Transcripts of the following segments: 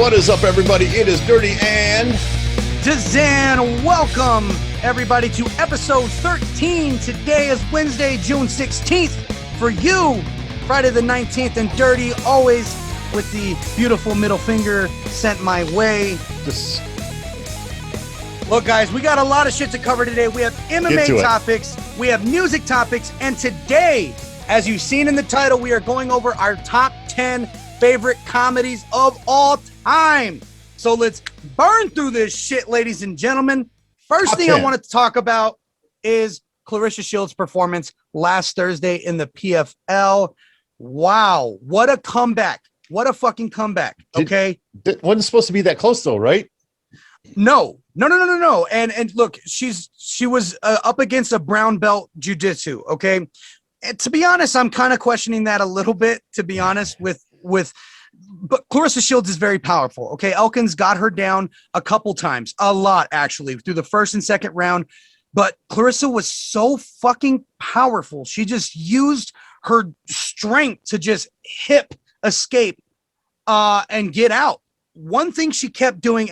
What is up, everybody? It is Dirty and DZAN. Welcome, everybody, to episode 13. Today is Wednesday, June 16th. For you, Friday the 19th, and Dirty, always with the beautiful middle finger sent my way. Look, guys, we got a lot of shit to cover today. We have MMA topics, we have music topics, and today, as you've seen in the title, we are going over our top 10 favorite comedies of all time. So let's burn through this shit, ladies and gentlemen. First thing I wanted to talk about is Claressa Shields' performance last Thursday in the PFL. Wow, what a comeback. What a fucking comeback, okay? Wasn't supposed to be that close, though, right? No. And look, she was up against a brown belt jiu-jitsu, okay? And to be honest, I'm kind of questioning that a little bit, to be honest, but Claressa Shields is very powerful, okay? Elkins got her down a couple times, a lot, actually, through the first and second round, but Claressa was so fucking powerful. She just used her strength to just hip escape and get out. One thing she kept doing,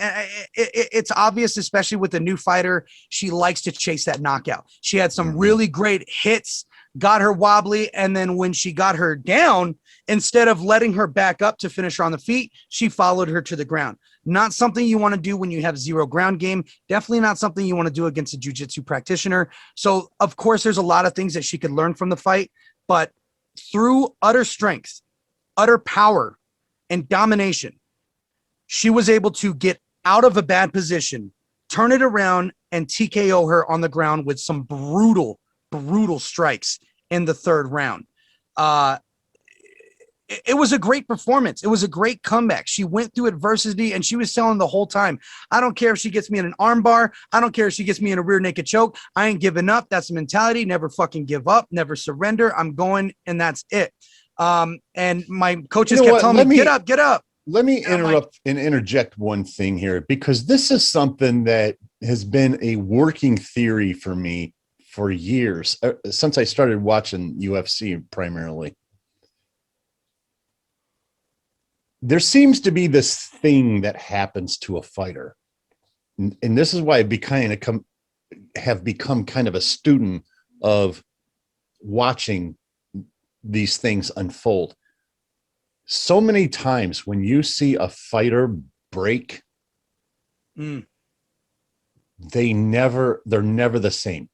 it's obvious, especially with the new fighter, she likes to chase that knockout. She had some really great hits, got her wobbly, and then when she got her down, instead of letting her back up to finish her on the feet, she followed her to the ground. Not something you want to do when you have zero ground game. Definitely not something you want to do against a jiu-jitsu practitioner. So, of course, there's a lot of things that she could learn from the fight, but through utter strength, utter power, and domination, she was able to get out of a bad position, turn it around, and TKO her on the ground with some brutal strikes in the third round. It was a great performance. It was a great comeback. She went through adversity, and she was telling the whole time, I don't care if she gets me in an arm bar. I don't care if she gets me in a rear naked choke. I ain't giving up. That's the mentality. Never fucking give up. Never surrender. I'm going, and that's it. And my coaches kept telling me, get up. Let me interrupt and interject one thing here, because this is something that has been a working theory for me for years, since I started watching UFC primarily. There seems to be this thing that happens to a fighter. And this is why I have become kind of a student of watching these things unfold. So many times when you see a fighter break, they're never the same.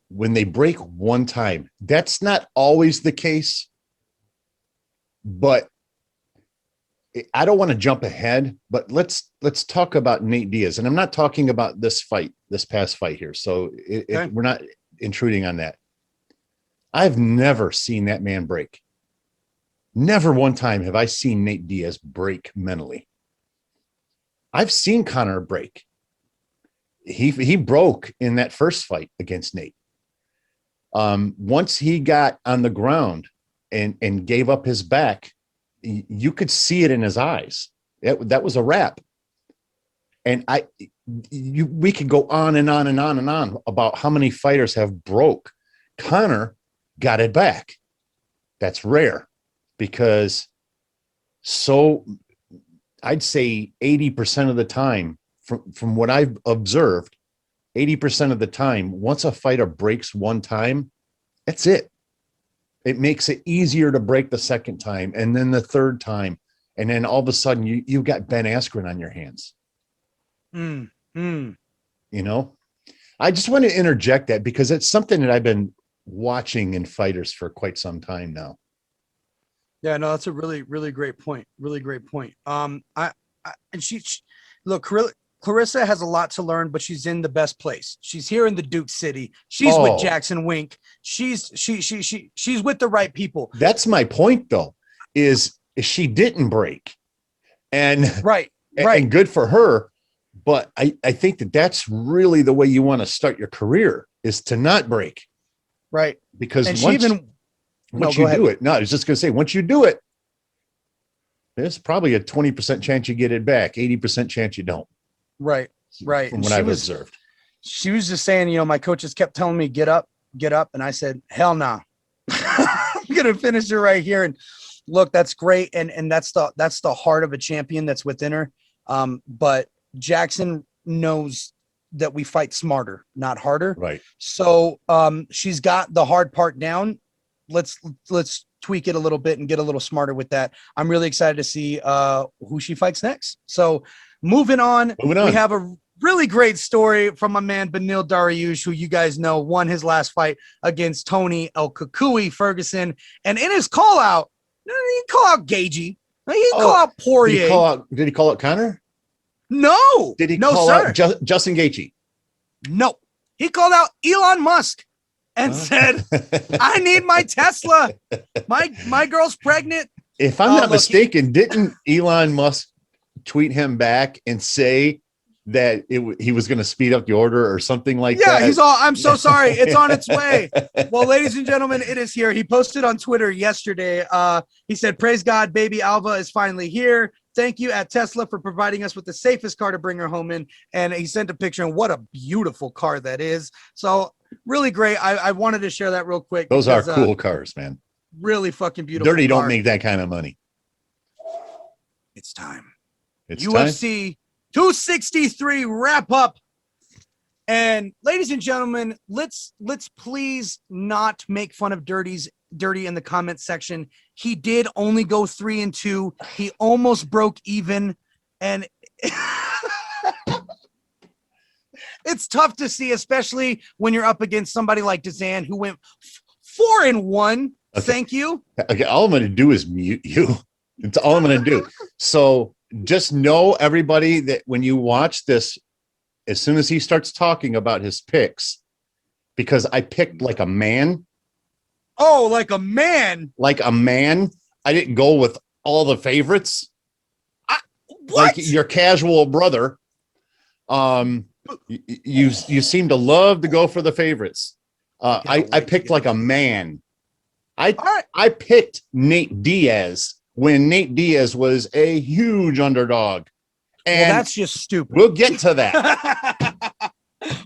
When they break one time, that's not always the case, but I don't want to jump ahead, but let's talk about Nate Diaz. And I'm not talking about this past fight here. So we're not intruding on that. I've never seen that man break. Never one time have I seen Nate Diaz break mentally. I've seen Conor break. He broke in that first fight against Nate. Once he got on the ground and gave up his back, you could see it in his eyes. That was a wrap. And we could go on and on and on and on about how many fighters have broke. Conor got it back. That's rare, because I'd say 80% of the time, from what I've observed, 80% of the time, once a fighter breaks one time, that's it. It makes it easier to break the second time, and then the third time, and then all of a sudden you've got Ben Askren on your hands. You know, I just want to interject that because it's something that I've been watching in fighters for quite some time now. Yeah, no, that's a really great point. Really great point. And she look, Claressa has a lot to learn, but she's in the best place. She's here in the Duke City. She's with Jackson Wink. She's with the right people. That's my point, though, is she didn't break, and right, and good for her. But I think that's really the way you want to start your career, is to not break, right? Because once you do it, I was just going to say, once you do it, there's probably a 20% chance you get it back, 80% chance you don't. Right. From what I've observed. She was just saying, my coaches kept telling me, get up. And I said, hell no. I'm going to finish her right here. And look, that's great, and that's the heart of a champion that's within her. But Jackson knows that we fight smarter, not harder. Right. So she's got the hard part down. Let's tweak it a little bit and get a little smarter with that. I'm really excited to see who she fights next. So moving on. We have a really great story from my man Benil Dariush, who you guys know won his last fight against Tony El Kukui Ferguson. And in his call out, he didn't call out Gagey. He didn't call out Poirier. Did he call out Connor? No. Did he call out Justin Gaethje? No. He called out Elon Musk and said, I need my Tesla. My girl's pregnant. If I'm not mistaken, didn't Elon Musk tweet him back and say that he was going to speed up the order or something like that? Yeah, I'm so sorry. It's on its way. Well, ladies and gentlemen, it is here. He posted on Twitter yesterday. He said, praise God, baby Alva is finally here. Thank you at Tesla for providing us with the safest car to bring her home in. And he sent a picture, and what a beautiful car that is. So really great. I wanted to share that real quick. Those are cool cars, man. Really fucking beautiful. Dirty don't make that kind of money. It's time. It's UFC 263 wrap up. And ladies and gentlemen, let's please not make fun of Dirty in the comment section. He did only go 3-2. He almost broke even, and it's tough to see, especially when you're up against somebody like DZAN who went 4-1. Okay. Thank you. Okay, all I'm going to do is mute you. It's all I'm going to do. So just know, everybody, that when you watch this, as soon as he starts talking about his picks, because I picked like a man. Oh, like a man. Like a man. I didn't go with all the favorites. What? Like your casual brother. You seem to love to go for the favorites. I picked like a man. I picked Nate Diaz when Nate Diaz was a huge underdog. And that's just stupid. We'll get to that.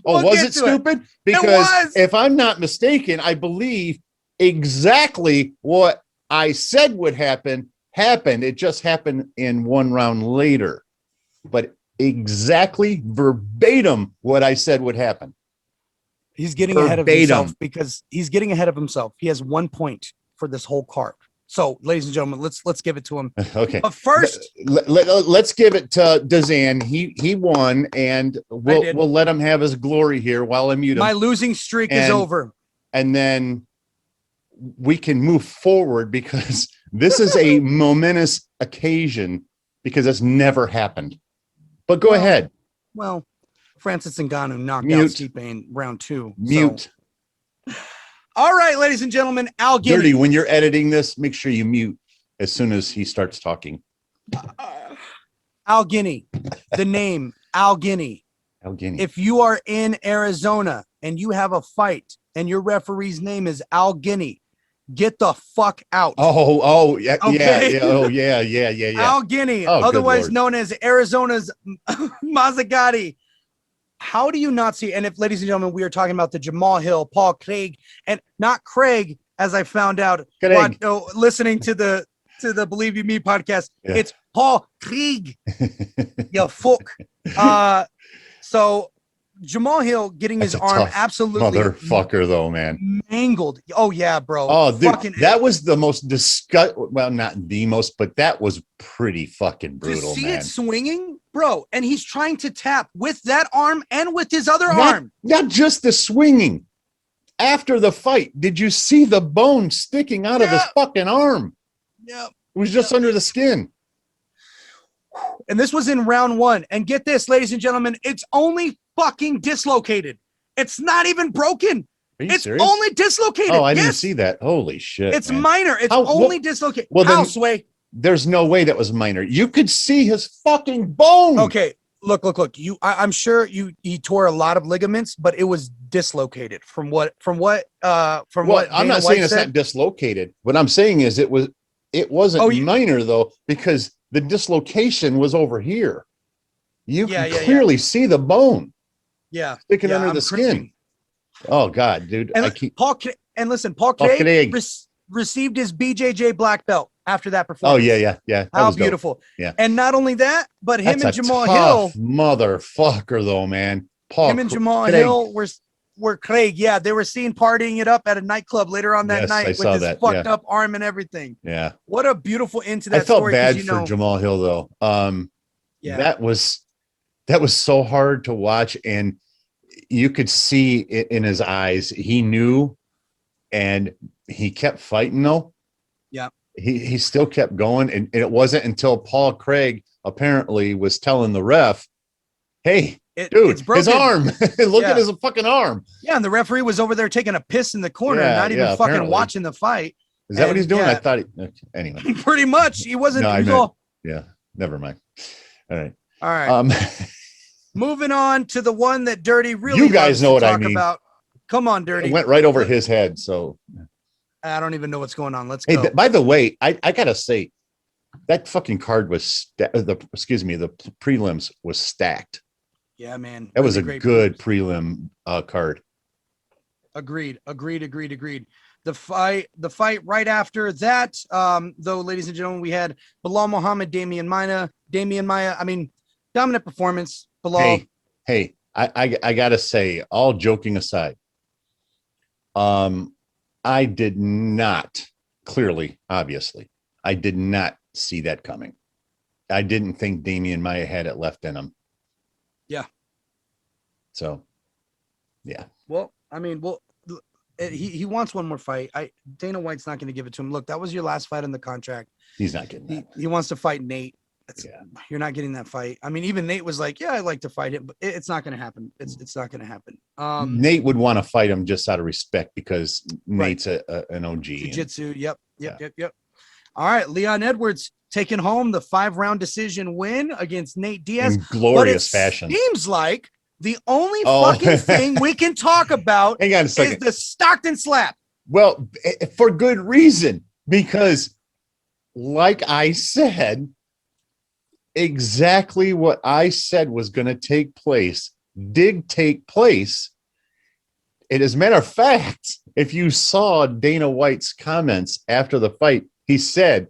Was it stupid? Because if I'm not mistaken, I believe exactly what I said would happen happened. It just happened in one round later. But exactly verbatim what I said would happen. He's getting ahead of himself because he's getting ahead of himself. He has 1 point for this whole card. So, ladies and gentlemen, let's give it to him. Okay. But first, let's give it to DZAN. He won, and we'll let him have his glory here while I mute him. My losing streak is over. And then we can move forward, because this is a momentous occasion, because it's never happened. But go ahead. Well, Francis Ngannou knocked out Stipe in round 2. Mute. So. All right, ladies and gentlemen, Al Guinea. Dirty, when you're editing this, make sure you mute as soon as he starts talking. Al Guinea, the name Al Guinea. Al Guinea. If you are in Arizona and you have a fight and your referee's name is Al Guinea, get the fuck out. Yeah. Al Guinea, otherwise known as Arizona's Mazzagatti. How do you not see? And if, ladies and gentlemen, we are talking about the Jamal Hill, Paul Craig, and not Craig, as I found out listening to the Believe You Me podcast. Yeah. It's Paul Craig. You fuck. So Jamal Hill getting his arm absolutely motherfucker though, man. Mangled. Oh yeah, bro. Oh, dude, that was the most well, not the most, but that was pretty fucking brutal. To see it swinging, bro, and he's trying to tap with that arm and with his other arm. Not just the swinging. After the fight, did you see the bone sticking out of his fucking arm? Yeah. It was just under the skin. And this was in round 1. And get this, ladies and gentlemen, it's only fucking dislocated. It's not even broken. It's serious? Only dislocated. Oh, I didn't see that. Holy shit. It's minor. It's only dislocated. Well, Sway? There's no way that was minor. You could see his fucking bone. Okay. Look. I'm sure he tore a lot of ligaments, but it was dislocated from what I'm not saying it's not dislocated. What I'm saying is it wasn't minor though, because the dislocation was over here. You can clearly see the bone. Yeah. Sticking under the skin. Oh God, dude. And Paul Craig received his BJJ black belt. after that Oh performance. yeah. That How was beautiful. dope. Yeah. And not only that, but That's him and a Jamal tough Hill, motherfucker though, man. Paul him and Jamal Craig. Hill were Craig. Yeah, they were seen partying it up at a nightclub later on that Yes, I night with saw his that. fucked Yeah. up arm and everything. Yeah. What a beautiful end to I that felt story. 'Cause, bad for Jamal Hill though. Yeah. That was so hard to watch, and you could see it in his eyes. He knew, and he kept fighting though. Yeah. He still kept going, and it wasn't until Paul Craig apparently was telling the ref, "Hey, dude, it's broken. his arm. Look at his fucking arm." Yeah, and the referee was over there taking a piss in the corner, not even fucking apparently. watching the fight. Is that what he's doing? I thought anyway. Pretty much. He wasn't. Yeah, never mind. All right. All right. Moving on to the one that Dirty really you guys know what I mean about. Come on, Dirty. It went right over his head. So I don't even know what's going on. Let's go. Hey, by the way, I gotta say that fucking card was the prelims was stacked. Yeah, man. That was a good prelim card. Agreed. The fight right after that, though, ladies and gentlemen, we had Bilal Muhammad, Damian Maia. I mean, dominant performance. Bilal. Hey, I gotta say, all joking aside, I did not obviously, I did not see that coming. I didn't think Damian Maia had it left in him. Yeah. So, yeah. Well, I mean, he wants one more fight. Dana White's not going to give it to him. Look, that was your last fight on the contract. He's not getting that. He wants to fight Nate. You're not getting that fight. I mean, even Nate was like, "Yeah, I'd like to fight him, but it's not going to happen. It's not going to happen." Nate would want to fight him just out of respect because Nate's an OG. Jiu-jitsu. Yep. All right, Leon Edwards taking home the 5-round decision win against Nate Diaz in glorious fashion. Seems like the only fucking thing we can talk about Hang on a second. is the Stockton slap. Well, for good reason, because like I said, exactly what I said was going to take place did take place. And as a matter of fact, if you saw Dana White's comments after the fight, he said,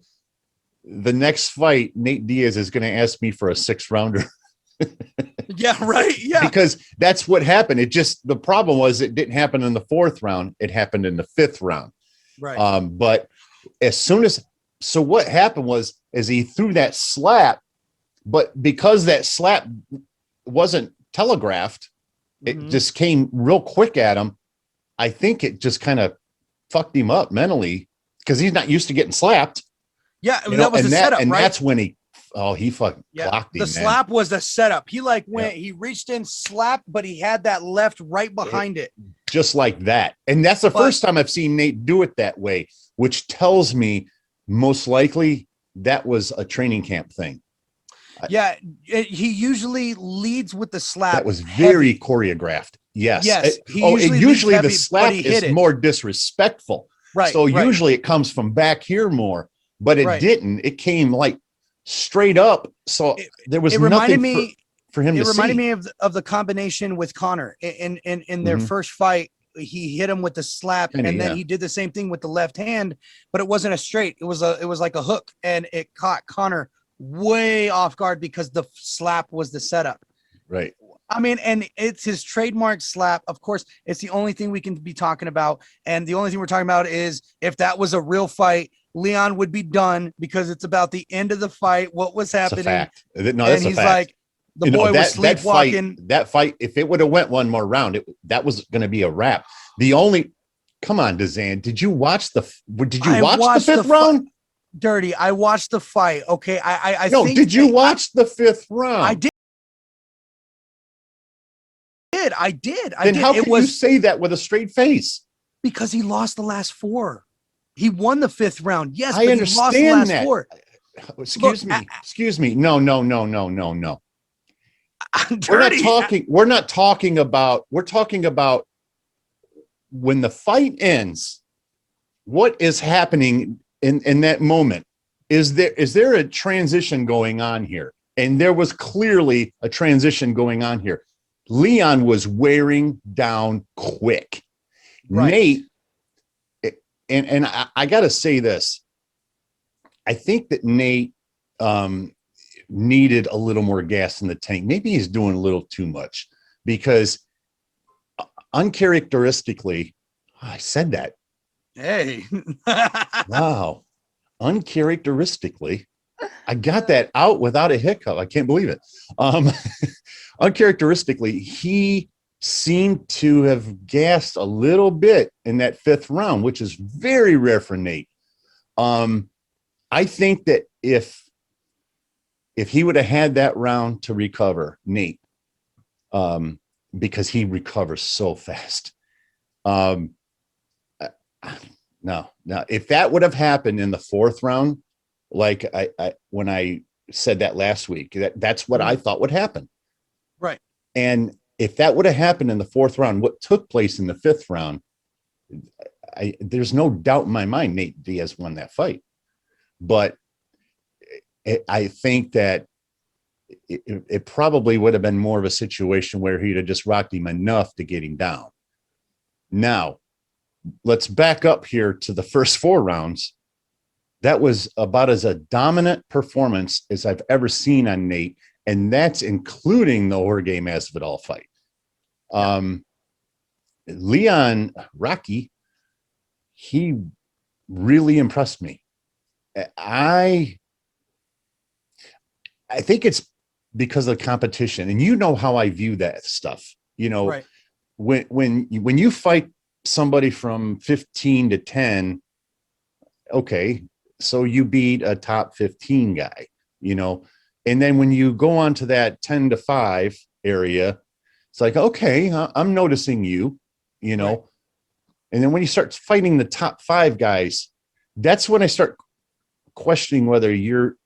the next fight, Nate Diaz is going to ask me for a 6-rounder. Yeah, right. Yeah. Because that's what happened. The problem was it didn't happen in the 4th round. It happened in the 5th round. Right. But so what happened was he threw that slap, but because that slap wasn't telegraphed, it just came real quick at him. I think it just kind of fucked him up mentally because he's not used to getting slapped. Yeah, that was the setup, and right? that's when he fucking blocked him. The slap was the setup. He he reached in, slapped, but he had that left right behind it. Just like that. And that's the first time I've seen Nate do it that way, which tells me most likely that was a training camp thing. Yeah, he usually leads with the slap. That was very choreographed. Yes. Usually the slap is more disrespectful. Right. So usually it comes from back here more, but it didn't. It came like straight up. So there was nothing for him to see. It reminded me of the combination with Connor in their first fight. He hit him with the slap, and then he did the same thing with the left hand, but it wasn't a straight. It was like a hook, and it caught Connor way off guard because the slap was the setup. Right. I mean, and it's his trademark slap. Of course, it's the only thing we can be talking about. And the only thing we're talking about is if that was a real fight, Leon would be done because it's about the end of the fight. What was happening? That's a fact. No, that's and he's a fact. Like, the boy was sleepwalking. That fight, if it would have went one more round, that was going to be a wrap. Come on, DZAN. Did you watch the 5th round? Dirty. I watched the fight. Okay. Did you watch the 5th round? I did. I did. Then how can you say that with a straight face? Because he lost the last 4. He won the 5th round. Yes, I understand he lost the last that. 4. Excuse me. No. We're talking about when the fight ends. What is happening in that moment? Is there a transition going on here? And there was clearly a transition going on here. Leon was wearing down quick. Right. Nate, and I got to say this. I think that Nate needed a little more gas in the tank. Maybe he's doing a little too much because uncharacteristically, I said that. Hey. Wow. Uncharacteristically, I got that out without a hiccup. I can't believe it. Uncharacteristically, he seemed to have gassed a little bit in that fifth round, which is very rare for Nate. I think that if he would have had that round to recover, Nate, because he recovers so fast. No, if that would have happened in the fourth round, like I when I said that last week, that's what I thought would happen. Right. And if that would have happened in the fourth round, what took place in the fifth round, there's no doubt in my mind Nate Diaz won that fight. But I think that it probably would have been more of a situation where he'd have just rocked him enough to get him down. Now, let's back up here to the first four rounds. That was about as a dominant performance as I've ever seen on Nate, and that's including the Jorge Masvidal fight. Leon Rocky, he really impressed me. I think it's because of the competition, and you know how I view that stuff. You know, right. when you fight somebody from 15 to 10, okay, so you beat a top 15 guy, you know, and then when you go on to that 10 to 5 area, it's like, okay, I'm noticing you, you know, right. And then when you start fighting the top 5 guys, that's when I start questioning whether you're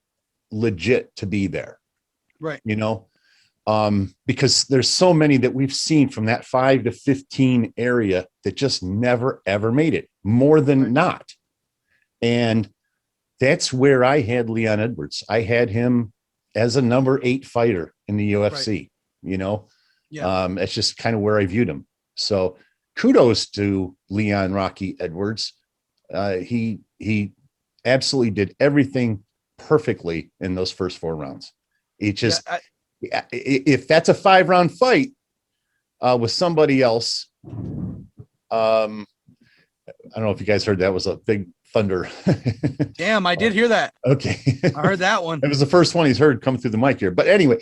legit to be there. Right. You know, because there's so many that we've seen from that 5 to 15 area that just never, ever made it, more than not. And that's where I had Leon Edwards. I had him as a number 8 fighter in the UFC, you know, that's just kind of where I viewed him. So kudos to Leon Rocky Edwards. He absolutely did everything perfectly in those first 4 rounds. It just, if that's a 5-round fight with somebody else, I don't know if you guys heard that was a big thunder. Damn, I did hear that. Okay. I heard that one. It was the first one he's heard come through the mic here. But anyway,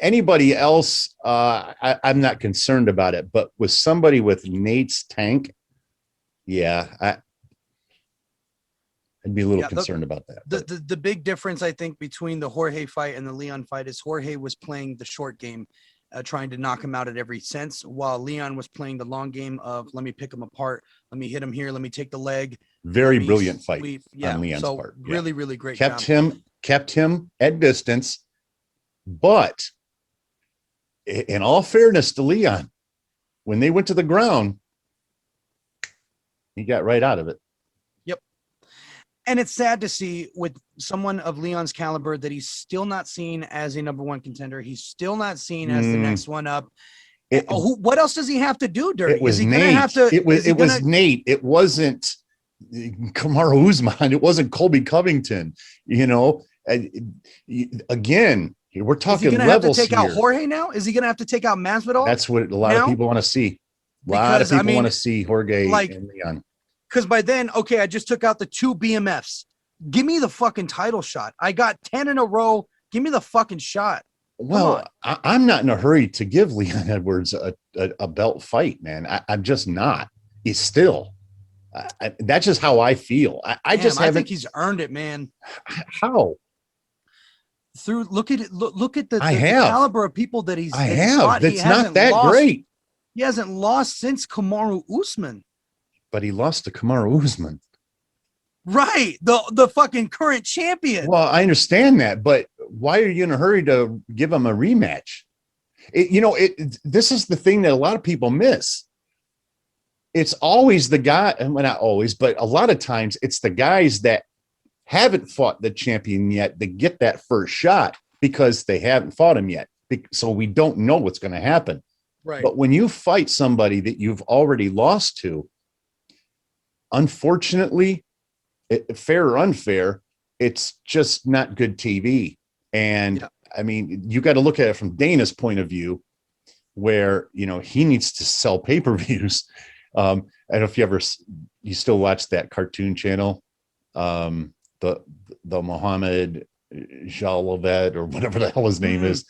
anybody else, I'm not concerned about it. But with somebody with Nate's tank, I'd be a little concerned about that. The big difference, I think, between the Jorge fight and the Leon fight is Jorge was playing the short game, trying to knock him out at every sense, while Leon was playing the long game of let me pick him apart, let me hit him here, let me take the leg. Very brilliant fight on Leon's part. Really, really great. Kept him at distance, but in all fairness to Leon, when they went to the ground, he got right out of it. And it's sad to see with someone of Leon's caliber that he's still not seen as a number 1 contender. He's still not seen as the next one up. What else does he have to do, Dirty? It was Nate. It was Nate. It wasn't Kamaru Usman. It wasn't Colby Covington. You know, again, we're talking levels here. Is he going to have to take out Jorge now? Is he going to have to take out Masvidal? That's what a lot of people want to see. A lot of people want to see Jorge and Leon. Because by then, okay, I just took out the 2 BMFs. Give me the fucking title shot. I got 10 in a row. Give me the fucking shot. Well, I'm not in a hurry to give Leon Edwards a belt fight, man. I'm just not. He's still. That's just how I feel. I think he's earned it, man. How? Look at it. Look at the caliber of people that he's. That's not that great. He hasn't lost since Kamaru Usman. But he lost to Kamaru Usman. Right. The fucking current champion. Well, I understand that, but why are you in a hurry to give him a rematch? This is the thing that a lot of people miss. It's always the guy, well, not always, but a lot of times it's the guys that haven't fought the champion yet that get that first shot because they haven't fought him yet. So we don't know what's going to happen. Right. But when you fight somebody that you've already lost to, unfortunately, fair or unfair, it's just not good TV. And I mean, you got to look at it from Dana's point of view, where, you know, he needs to sell pay-per-views. I don't know if you still watch that cartoon channel, the Mohammed Jalavet or whatever the hell his name is.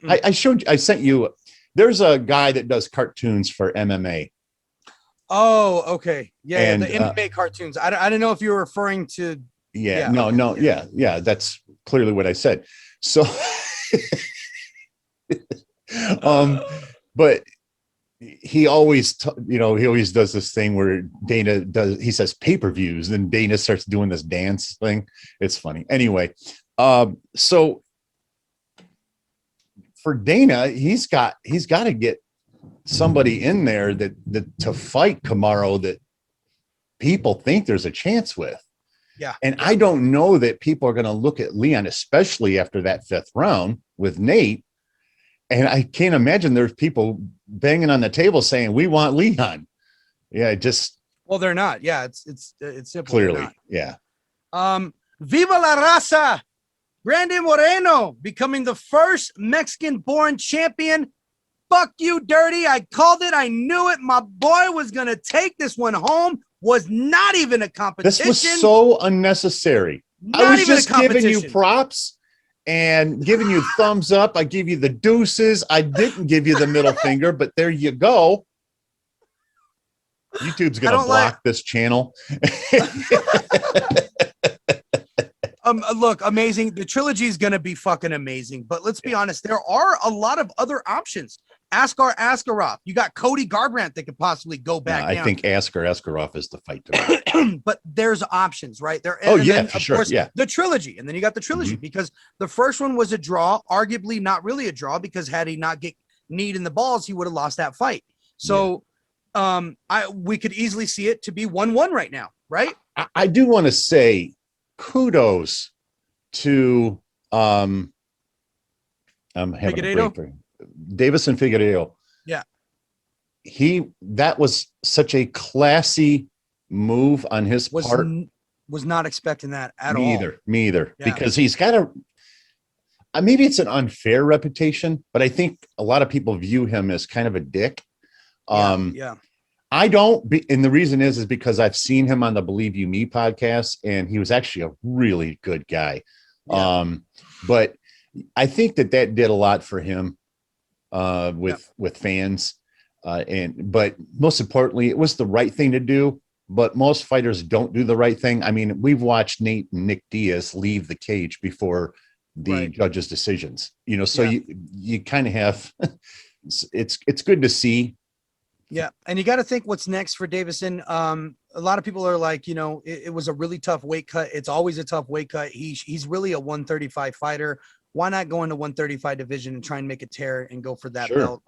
I sent you, there's a guy that does cartoons for MMA. Oh, okay. Yeah. And, the MMA cartoons. I don't know if you were referring to. Yeah. That's clearly what I said. So, but he always, he always does this thing where he says pay-per-views, and Dana starts doing this dance thing. It's funny. Anyway, so for Dana, he's got to get somebody in there that to fight Kamaru that people think there's a chance with. Yeah. And I don't know that people are going to look at Leon, especially after that 5th round with Nate. And I can't imagine there's people banging on the table saying, we want Leon. Yeah, well, they're not. Yeah, it's simple. Clearly. Yeah. Viva la raza. Brandon Moreno becoming the first Mexican-born champion. Fuck you, Dirty. I called it. I knew it. My boy was going to take this one home. Was not even a competition. This was so unnecessary. I was just giving you props and giving you thumbs up. I gave you the deuces. I didn't give you the middle finger, but there you go. YouTube's going to block this channel. Look, amazing. The trilogy is going to be fucking amazing, but let's be honest. There are a lot of other options. Askar Askarov. You got Cody Garbrandt that could possibly go back. I think Askar Askarov is the fight to win. But there's options, right? There. For sure. Yeah. The trilogy, and then you got the trilogy because the first one was a draw, arguably not really a draw because had he not get kneed in the balls, he would have lost that fight. So, we could easily see it to be 1-1 right now, right? I do want to say kudos to I'm having a break for Davison Figueiredo. Yeah. That was such a classy move on his part. Was not expecting that at all. Me either. Yeah. Because he's got maybe it's an unfair reputation, but I think a lot of people view him as kind of a dick. Yeah. I don't, and the reason is because I've seen him on the Believe You Me podcast, and he was actually a really good guy. Yeah. But I think that did a lot for him with fans. But most importantly, it was the right thing to do. But most fighters don't do the right thing. I mean, we've watched Nate and Nick Diaz leave the cage before the judges' decisions. So you kind of have. It's good to see. Yeah, and you got to think what's next for Davison. A lot of people are like, it was a really tough weight cut. It's always a tough weight cut. He's really a 135 fighter. Why not go into 135 division and try and make a tear and go for that belt?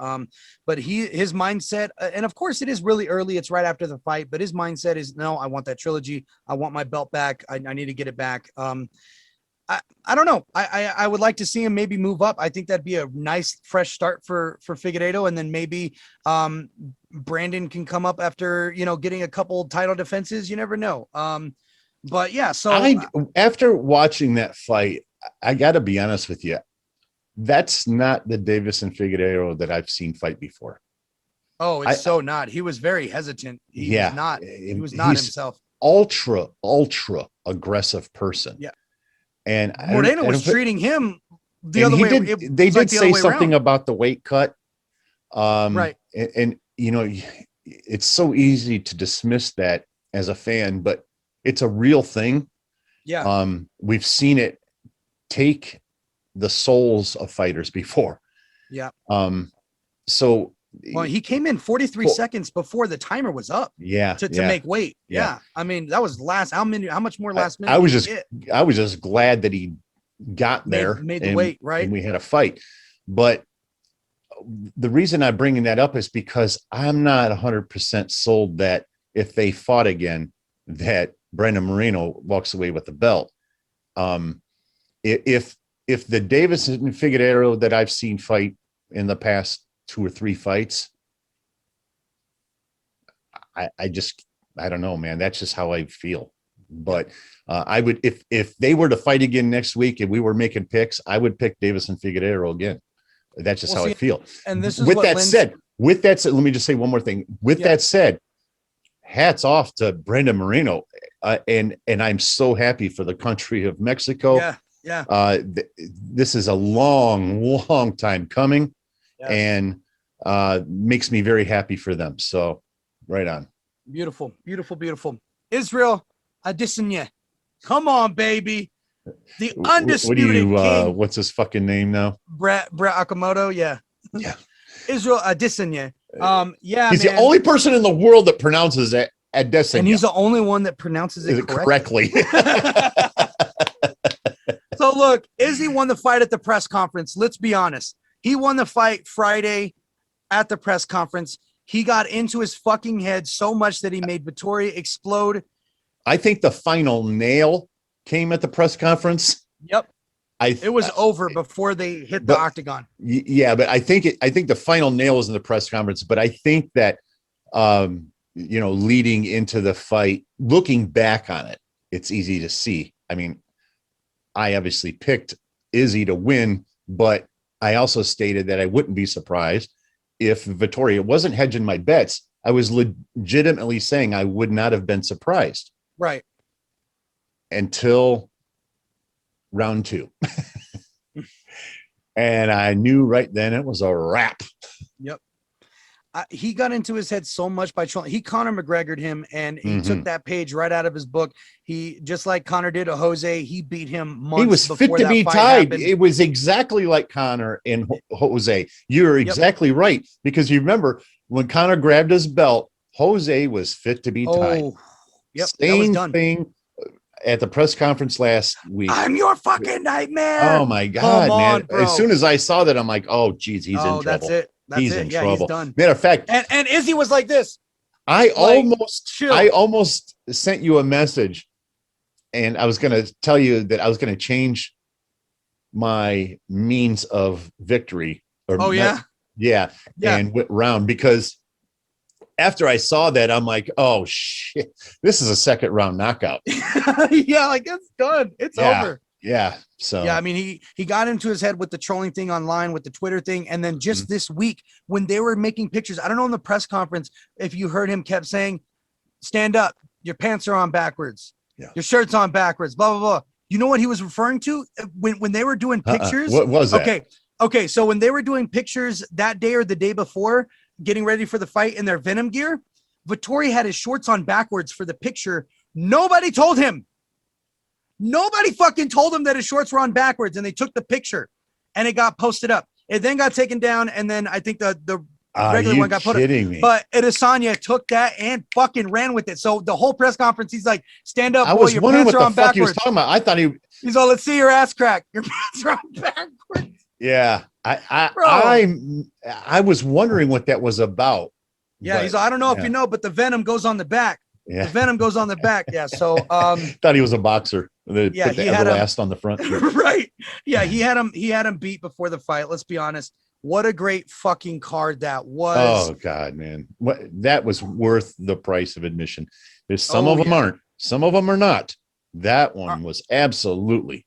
But his mindset, and of course it is really early. It's right after the fight, but his mindset is, no, I want that trilogy. I want my belt back. I need to get it back. I don't know. I would like to see him maybe move up. I think that'd be a nice fresh start for Figueiredo, and then maybe Brandon can come up after getting a couple title defenses. You never know. But yeah. So after watching that fight, I got to be honest with you. That's not the Davison Figueiredo that I've seen fight before. Oh, it's not. He was very hesitant. He was not himself. Ultra aggressive person. Yeah. And Moreno was treating him the other way. They did say something about the weight cut. Right. And it's so easy to dismiss that as a fan, but it's a real thing. Yeah. We've seen it take the souls of fighters before. Yeah. So he came in 43 seconds before the timer was up. Yeah. To make weight. Yeah. I mean, that was how much more last minute? I was just glad that he got there. Made the weight, right? And we had a fight. But the reason I'm bringing that up is because I'm not 100% sold that if they fought again, that Brandon Moreno walks away with the belt. If the Davis and Figueiredo that I've seen fight in the past 2 or 3 fights, I don't know, man. That's just how I feel. But I would, if they were to fight again next week and we were making picks, I would pick Davis and Figueiredo again. That's just how I feel. And this is with what that said, let me just say one more thing. With that said, hats off to Brandon Moreno, and I'm so happy for the country of Mexico. This is a long time coming, and makes me very happy for them. So, right on. Beautiful. Israel Adesanya, come on, baby. The undisputed king. What's his fucking name now? Brett Akamoto. Yeah. Israel Adesanya. He's the only person in the world that pronounces it Adesanya. And he's the only one that pronounces it correctly. So look, Izzy won the fight at the press conference. Let's be honest. He won the fight Friday at the press conference. He got into his fucking head so much that he made Vettori explode. I think the final nail came at the press conference. Yep. It was over before they hit the octagon. Yeah, but I think the final nail was in the press conference. But I think that leading into the fight, looking back on it, it's easy to see. I mean, I obviously picked Izzy to win, but I also stated that I wouldn't be surprised if Vettori, it wasn't hedging my bets. I was legitimately saying I would not have been surprised. Right. Until round 2. And I knew right then it was a wrap. Yep. He got into his head so much by trolling. He Conor McGregored him, and he took that page right out of his book. He, just like Conor did to Jose, he beat him months He was fit to be tied. Happened. It was exactly like Conor and Jose. You're exactly right. Because you remember when Conor grabbed his belt, Jose was fit to be tied. Yep. Same thing at the press conference last week. I'm your fucking nightmare. Oh my God, man. Bro. As soon as I saw that, I'm like, oh geez, he's in trouble. That's it. He's in trouble. He's done. Matter of fact, and Izzy was like this. I almost sent you a message, and I was going to tell you that I was going to change my means of victory. And went round, because after I saw that, I'm like, oh shit, this is a second round knockout. Like it's done. It's over. Yeah. So I mean, he got into his head with the trolling thing online, with the Twitter thing, and then just this week when they were making pictures, I don't know, in the press conference if you heard him kept saying, "Stand up, your pants are on backwards, your shirt's on backwards," blah blah blah. You know what he was referring to when they were doing pictures? What was that? Okay. So when they were doing pictures that day or the day before, getting ready for the fight in their Venom gear, Vettori had his shorts on backwards for the picture. Nobody told him. Nobody fucking told him that his shorts were on backwards, and they took the picture and it got posted up. It then got taken down, and then I think the regular one got put up. Me? But Adesanya took that and fucking ran with it. So the whole press conference, he's like, "Stand up, boy, I was wondering what the fuck he was talking about. I thought he's all, "Let's see your ass crack. Your pants are on backwards." Yeah. I was wondering what that was about. Yeah, he's I don't know if you know, but the venom goes on the back. Yeah. The venom goes on the back. Yeah. So thought he was a boxer. They put the Everlast on the front. Right. Yeah, he had him beat before the fight. Let's be honest. What a great fucking card that was. Oh God, man. That was worth the price of admission. There's some of them aren't. Some of them are not. That one was absolutely.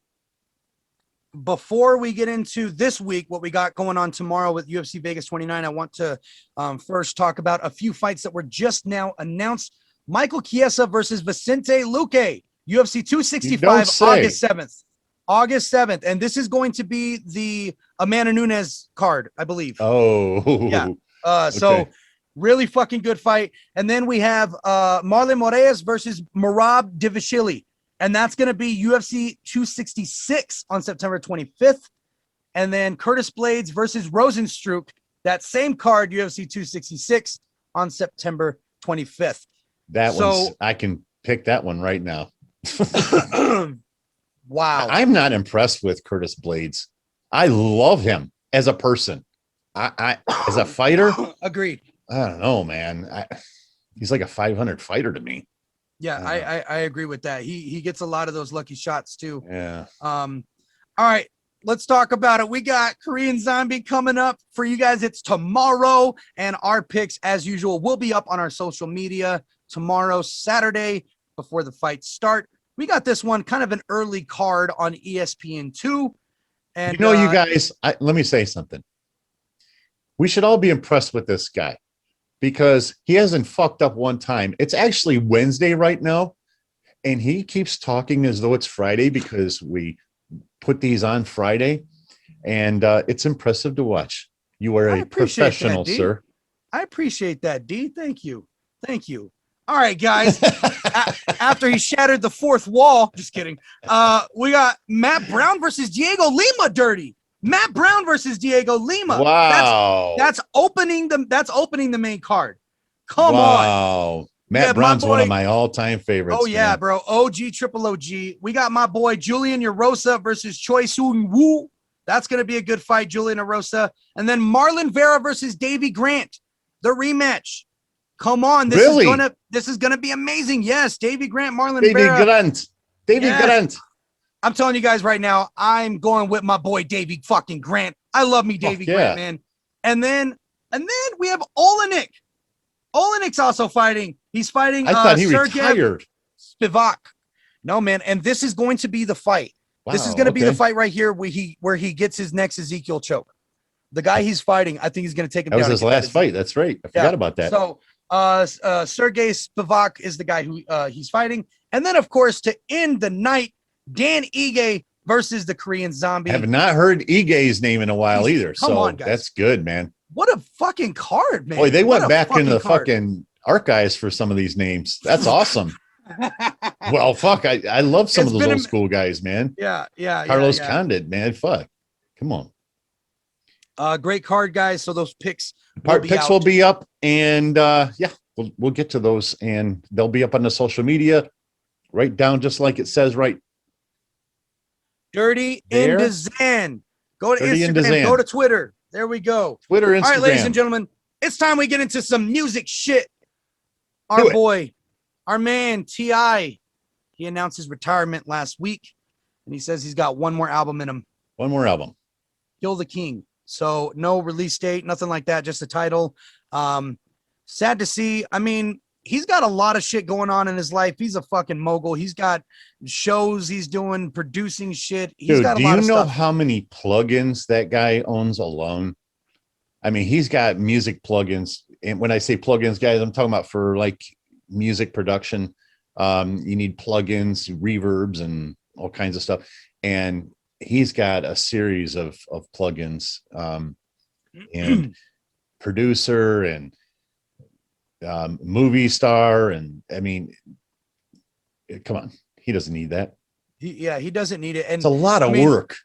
Before we get into this week, what we got going on tomorrow with UFC Vegas 29, I want to first talk about a few fights that were just now announced. Michael Chiesa versus Vicente Luque, UFC 265, August 7th. And this is going to be the Amanda Nunes card, I believe. Oh, yeah. So really fucking good fight. And then we have Marlon Moraes versus Merab Dvalishvili. And that's going to be UFC 266 on September 25th. And then Curtis Blades versus Rosenstruck, that same card, UFC 266 on September 25th. I can pick that one right now. Wow. I'm not impressed with Curtis Blades. I love him as a person. I as a fighter. Agreed. I don't know, man. He's like a 500 fighter to me. Yeah, I agree with that. He gets a lot of those lucky shots too. Yeah. All right, let's talk about it. We got Korean Zombie coming up for you guys. It's tomorrow, and our picks, as usual, will be up on our social media tomorrow, Saturday. before the fights start. We got this one kind of an early card on ESPN2. And you know, you guys, let me say something. We should all be impressed with this guy because he hasn't fucked up one time. It's actually Wednesday right now, and he keeps talking as though it's Friday because we put these on Friday, and it's impressive to watch. You are a professional, sir. I appreciate that, D. Thank you. Thank you. All right, guys. After he shattered the fourth wall, just kidding. We got Matt Brown versus Diego Lima. Dirty. Matt Brown versus Diego Lima. Wow. That's opening the main card. Come on. Matt Brown's one of my all-time favorites. Oh, yeah, man. Bro. OG, triple OG. We got my boy Julian Erosa versus Choi Soon Woo. That's going to be a good fight, Julian Erosa. And then Marlon Vera versus Davey Grant. The rematch. Come on, this is gonna be amazing. Yes, Davey Grant, Marlon Vera. Davey Grant. I'm telling you guys right now, I'm going with my boy Davey fucking Grant. I love me Davey Grant, man. And then we have Olenek. Olenik's also fighting. He's fighting. I thought he retired. Spivak. No, man. And this is going to be the fight. Wow, this is going to be the fight right here where he gets his next Ezekiel choke. The guy he's fighting, I think he's going to take him down. That was his last fight. That's right. I forgot about that. So Sergey Spivak is the guy who he's fighting. And then, of course, to end the night, Dan Ige versus the Korean Zombie. I have not heard Ige's name in a while either. Come on, guys. That's good, man. What a fucking card, man. Boy, they went back into the fucking archives for some of these names. That's awesome. Well, fuck. I love some of those old school guys, man. Yeah. Carlos Condit, man. Fuck. Come on. Great card, guys. So those picks will be up, and we'll get to those, and they'll be up on the social media, right down just like it says right. Dirty in DZAN. Go to Instagram. Go to Twitter. There we go. Twitter, Instagram. All right, ladies and gentlemen, it's time we get into some music shit. Our boy, our man T.I., he announced his retirement last week, and he says he's got one more album in him. One more album. Kill the King. So no release date, nothing like that, just the title. Sad to see. I mean, he's got a lot of shit going on in his life. He's a fucking mogul. He's got shows he's doing, producing shit. He's got a lot of stuff. Do you know how many plugins that guy owns alone? I mean, he's got music plugins. And when I say plugins, guys, I'm talking about for like music production. You need plugins, reverbs, and all kinds of stuff. And he's got a series of plugins, and producer and movie star. And I mean, come on, he doesn't need that. He doesn't need it. And it's a lot of work.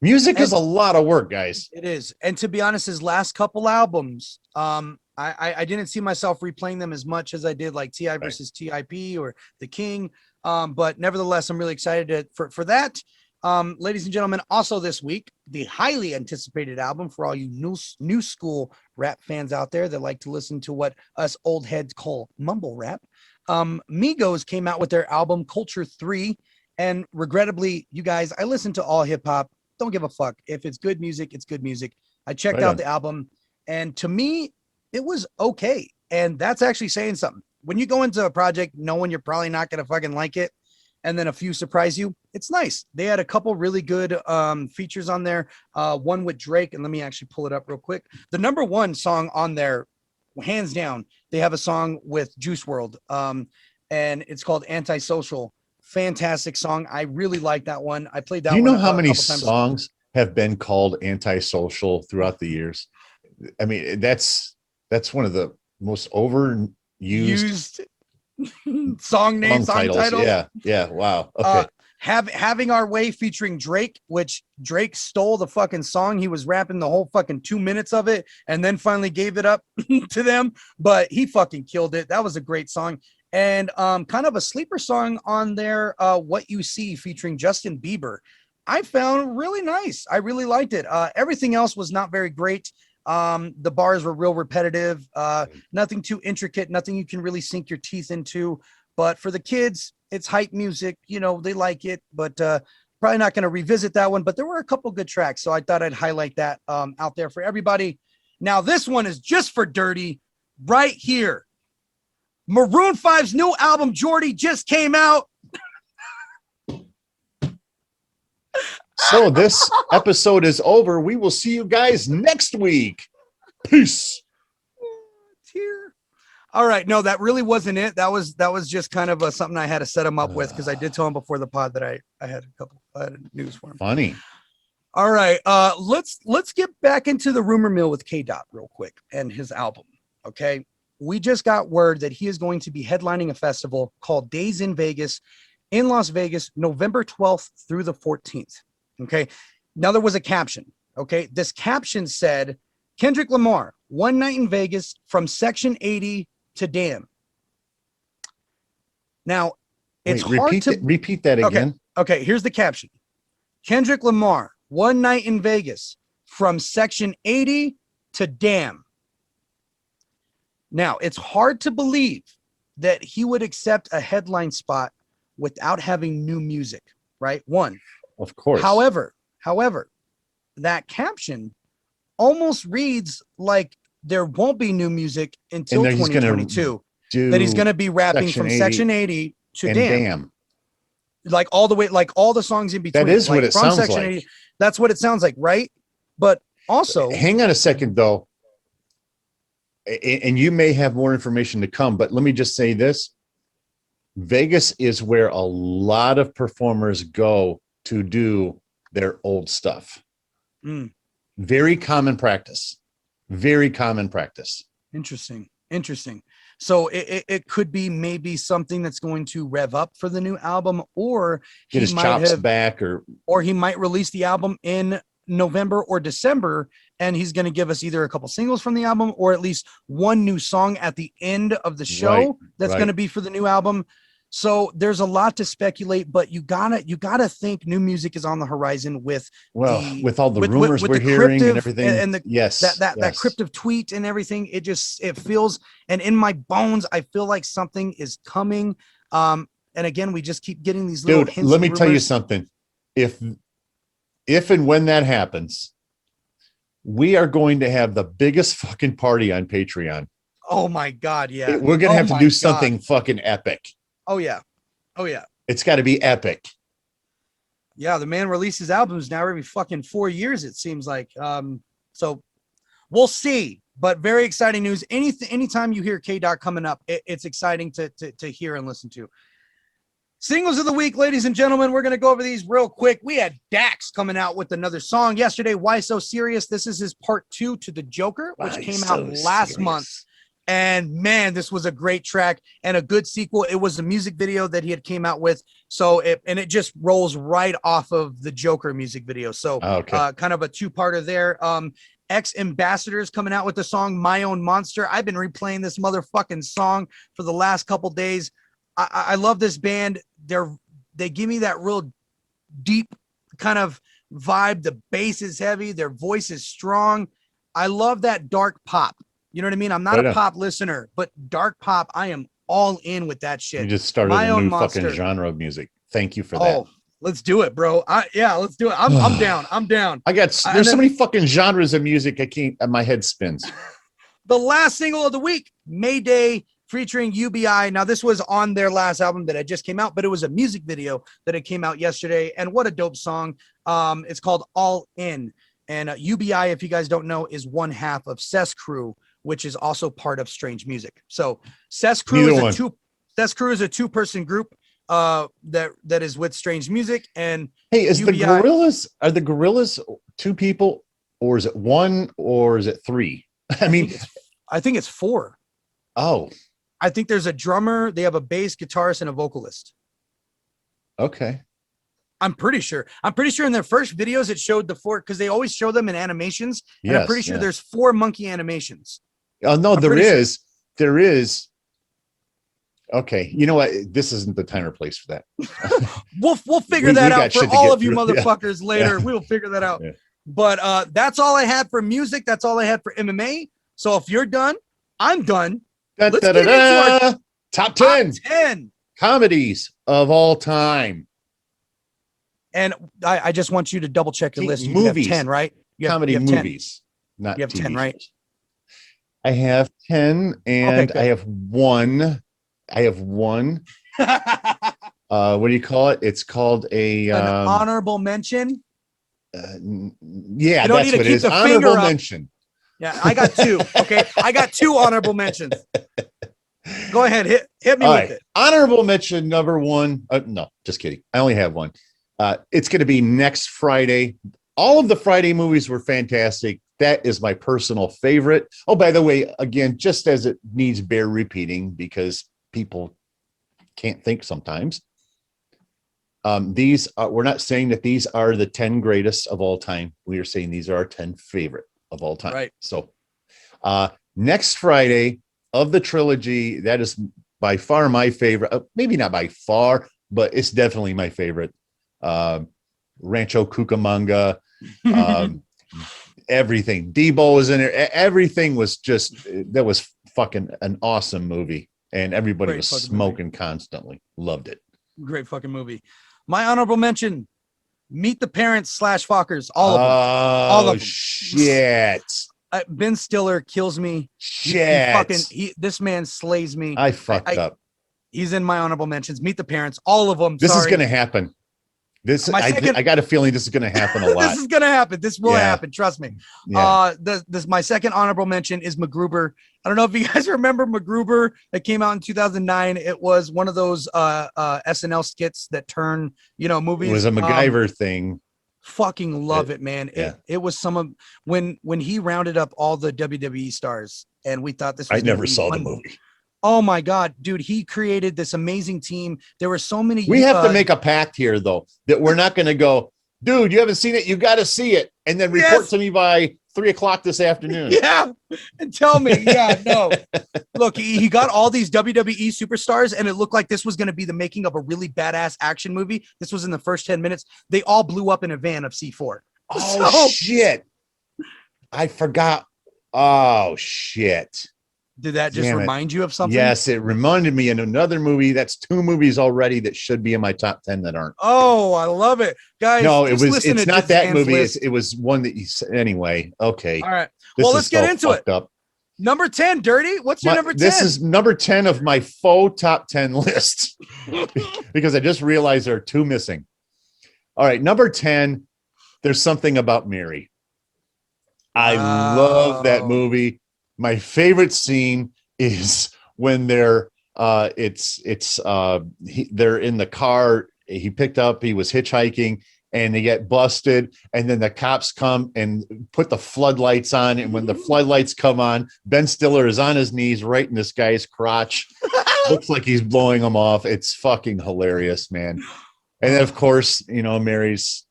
Music is a lot of work, guys. It is. And to be honest, his last couple albums, I didn't see myself replaying them as much as I did like T.I. versus TIP or The King. But nevertheless, I'm really excited for that. Ladies and gentlemen, also this week, the highly anticipated album for all you new school rap fans out there that like to listen to what us old heads call mumble rap. Migos came out with their album Culture 3. And regrettably, you guys, I listen to all hip hop. Don't give a fuck. If it's good music, it's good music. I checked out the album, and to me, it was okay. And that's actually saying something. When you go into a project knowing you're probably not going to fucking like it, and then a few surprise you, it's nice. They had a couple really good features on there. One with Drake, and let me actually pull it up real quick. The number one song on there, hands down, they have a song with Juice WRLD, and it's called Antisocial. Fantastic song. I really like that one. I played that. Do you know how many songs have been called Antisocial throughout the years? I mean, that's one of the most overused song titles. Yeah. Wow. Okay. Having Our Way featuring Drake, which Drake stole the fucking song. He was rapping the whole fucking 2 minutes of it and then finally gave it up to them, but he fucking killed it. That was a great song. And kind of a sleeper song on there, What You See featuring Justin Bieber. I found really nice. I really liked it. Everything else was not very great. The bars were real repetitive, nothing too intricate, nothing you can really sink your teeth into. But for the kids, it's hype music. You know, they like it, but probably not going to revisit that one. But there were a couple good tracks, so I thought I'd highlight that out there for everybody. Now, this one is just for Dirty right here. Maroon 5's new album, Jordy, just came out. So this episode is over. We will see you guys next week. Peace. Tear. All right. No, that really wasn't it. That was just kind of something I had to set him up with, because I did tell him before the pod that I had I had news for him. Funny. All right. Let's get back into the rumor mill with K-Dot real quick and his album. Okay. We just got word that he is going to be headlining a festival called Days in Vegas in Las Vegas, November 12th through the 14th. Okay. Now there was a caption. Okay. This caption said, Kendrick Lamar, one night in Vegas from Section 80 to Damn. Now it's hard to repeat that again. Okay. Here's the caption. Kendrick Lamar, one night in Vegas from Section 80 to Damn. Now, it's hard to believe that he would accept a headline spot without having new music, right? One. Of course. However, that caption almost reads like there won't be new music until 2022. That he's going to be rapping from Section 80 to Damn. Like all the way, like all the songs in between. That is like what it from sounds Section like. 80, that's what it sounds like, right? But also, hang on a second though. And you may have more information to come, but let me just say this. Vegas is where a lot of performers go to do their old stuff. Very common practice. Very common practice. Interesting. So it could be maybe something that's going to rev up for the new album, or get his chops back, or he might release the album in November or December, and he's going to give us either a couple singles from the album or at least one new song at the end of the show that's going to be for the new album. So there's a lot to speculate, but you gotta think new music is on the horizon with all the rumors we're hearing and everything, and that cryptic tweet and everything. It feels, and in my bones, I feel like something is coming. And again, we just keep getting these little hints. Let me tell you something. If and when that happens, we are going to have the biggest fucking party on Patreon. Oh my God. Yeah. We're going to have to do something fucking epic. Oh yeah. It's got to be epic. Yeah. The man releases albums now every fucking 4 years, it seems like. So we'll see, but very exciting news. Anytime you hear K-Dot coming up, it's exciting to hear and listen to. Singles of the week, ladies and gentlemen, we're going to go over these real quick. We had Dax coming out with another song yesterday. Why So Serious? This is his part 2 to The Joker, which came out last month. And man, this was a great track and a good sequel. It was a music video that he had came out with. So it just rolls right off of the Joker music video. So kind of a two-parter there. Ex-Ambassadors coming out with the song My Own Monster. I've been replaying this motherfucking song for the last couple days. I love this band. They give me that real deep kind of vibe. The bass is heavy. Their voice is strong. I love that dark pop. You know what I mean? I'm not a pop listener, but dark pop, I am all in with that shit. You just started a new fucking genre of music. Thank you for that. Oh, let's do it, bro. Let's do it. I'm down. There's so many fucking genres of music. My head spins. The last single of the week, Mayday, featuring UBI. Now, this was on their last album that had just came out, but it was a music video that had came out yesterday. And what a dope song. It's called All In. And UBI, if you guys don't know, is one half of Cess Crew, which is also part of Strange Music. So Cess Crew is a two-person group that is with Strange Music. And hey, are the Gorillas two people, or is it one, or is it three? I mean, I think it's four. Oh, I think there's a drummer, they have a bass guitarist and a vocalist. Okay. I'm pretty sure in their first videos, it showed the four, because they always show them in animations. And I'm pretty sure there's 4 monkey animations. Oh, no, there is. Okay. You know what? This isn't the time or place for that. We'll figure that out for all of you motherfuckers later. Yeah. We'll figure that out. Yeah. But that's all I had for music. That's all I had for MMA. So if you're done, I'm done. Let's get into our top 10 comedies of all time. And I just want you to double check your list. Movies. You have 10, right? Comedy movies. 10. Not you have TV 10, right? I have 10, and I have 1 I have one. What do you call it? It's called an honorable mention. Yeah, you don't that's need to what it keep is. the Honorable finger up. mention. Yeah, I got two. Okay, I got two honorable mentions. Go ahead, hit me with it. Honorable mention number one. No, just kidding. I only have one. It's going to be next Friday. All of the Friday movies were fantastic. That is my personal favorite. Oh, by the way, again, just as it needs bear repeating because people can't think sometimes. We're not saying that these are the 10 greatest of all time. We are saying these are our 10 favorite of all time. Right. So next Friday of the trilogy, that is by far my favorite. Maybe not by far, but it's definitely my favorite. Rancho Cucamonga, everything. Debo was in there. Everything was that was fucking an awesome movie. And everybody was smoking constantly. Loved it. Great fucking movie. My honorable mention, Meet the Parents / Fockers. All of them. All of them. Shit. Ben Stiller kills me. Shit. This man slays me. I fucked up. He's in my honorable mentions. Meet the Parents. All of them. This is going to happen. I got a feeling this is going to happen a lot. This is going to happen. This will happen. Trust me. Yeah. This my second honorable mention is MacGruber. I don't know if you guys remember MacGruber that came out in 2009. It was one of those SNL skits that turn, movies. It was a MacGyver thing. Fucking love it, man. It was some of when he rounded up all the WWE stars and we thought this was I never saw the movie. Oh my God, dude, he created this amazing team. There were so many. We have to make a pact here, though, that we're not going to go, dude, you haven't seen it. You got to see it. And then report to me by 3:00 this afternoon. Yeah. And tell me. Yeah, no. Look, he got all these WWE superstars and it looked like this was going to be the making of a really badass action movie. This was in the first 10 minutes. They all blew up in a van of C4. Oh, shit. I forgot. Oh, shit. Did that just remind you of something? Yes, it reminded me of another movie. That's two movies already that should be in my top 10 that aren't. Oh, I love it. Guys, no, it's not that movie. It was one that you said. Anyway, okay. All right. Well, let's get into it. Up. Number 10, Dirty. What's your number 10? This is number 10 of my faux top 10 list because I just realized there are two missing. All right. Number 10, There's Something About Mary. I love that movie. My favorite scene is when they're in the car. He was hitchhiking and they get busted. And then the cops come and put the floodlights on. And when the floodlights come on, Ben Stiller is on his knees right in this guy's crotch. Looks like he's blowing him off. It's fucking hilarious, man. And then of course, Mary's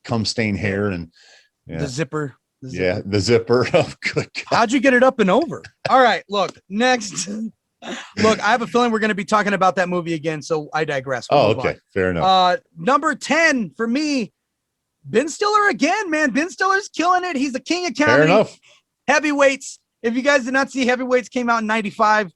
cum stained hair and the zipper. The zipper. Oh, good God. How'd you get it up and over? All right, look, next. Look, I have a feeling we're going to be talking about that movie again, so I digress. Okay, fair enough. Number 10 for me, Ben Stiller again, man. Ben Stiller's killing it. He's the king of comedy. Fair enough. Heavyweights. If you guys did not see Heavyweights, came out in 95.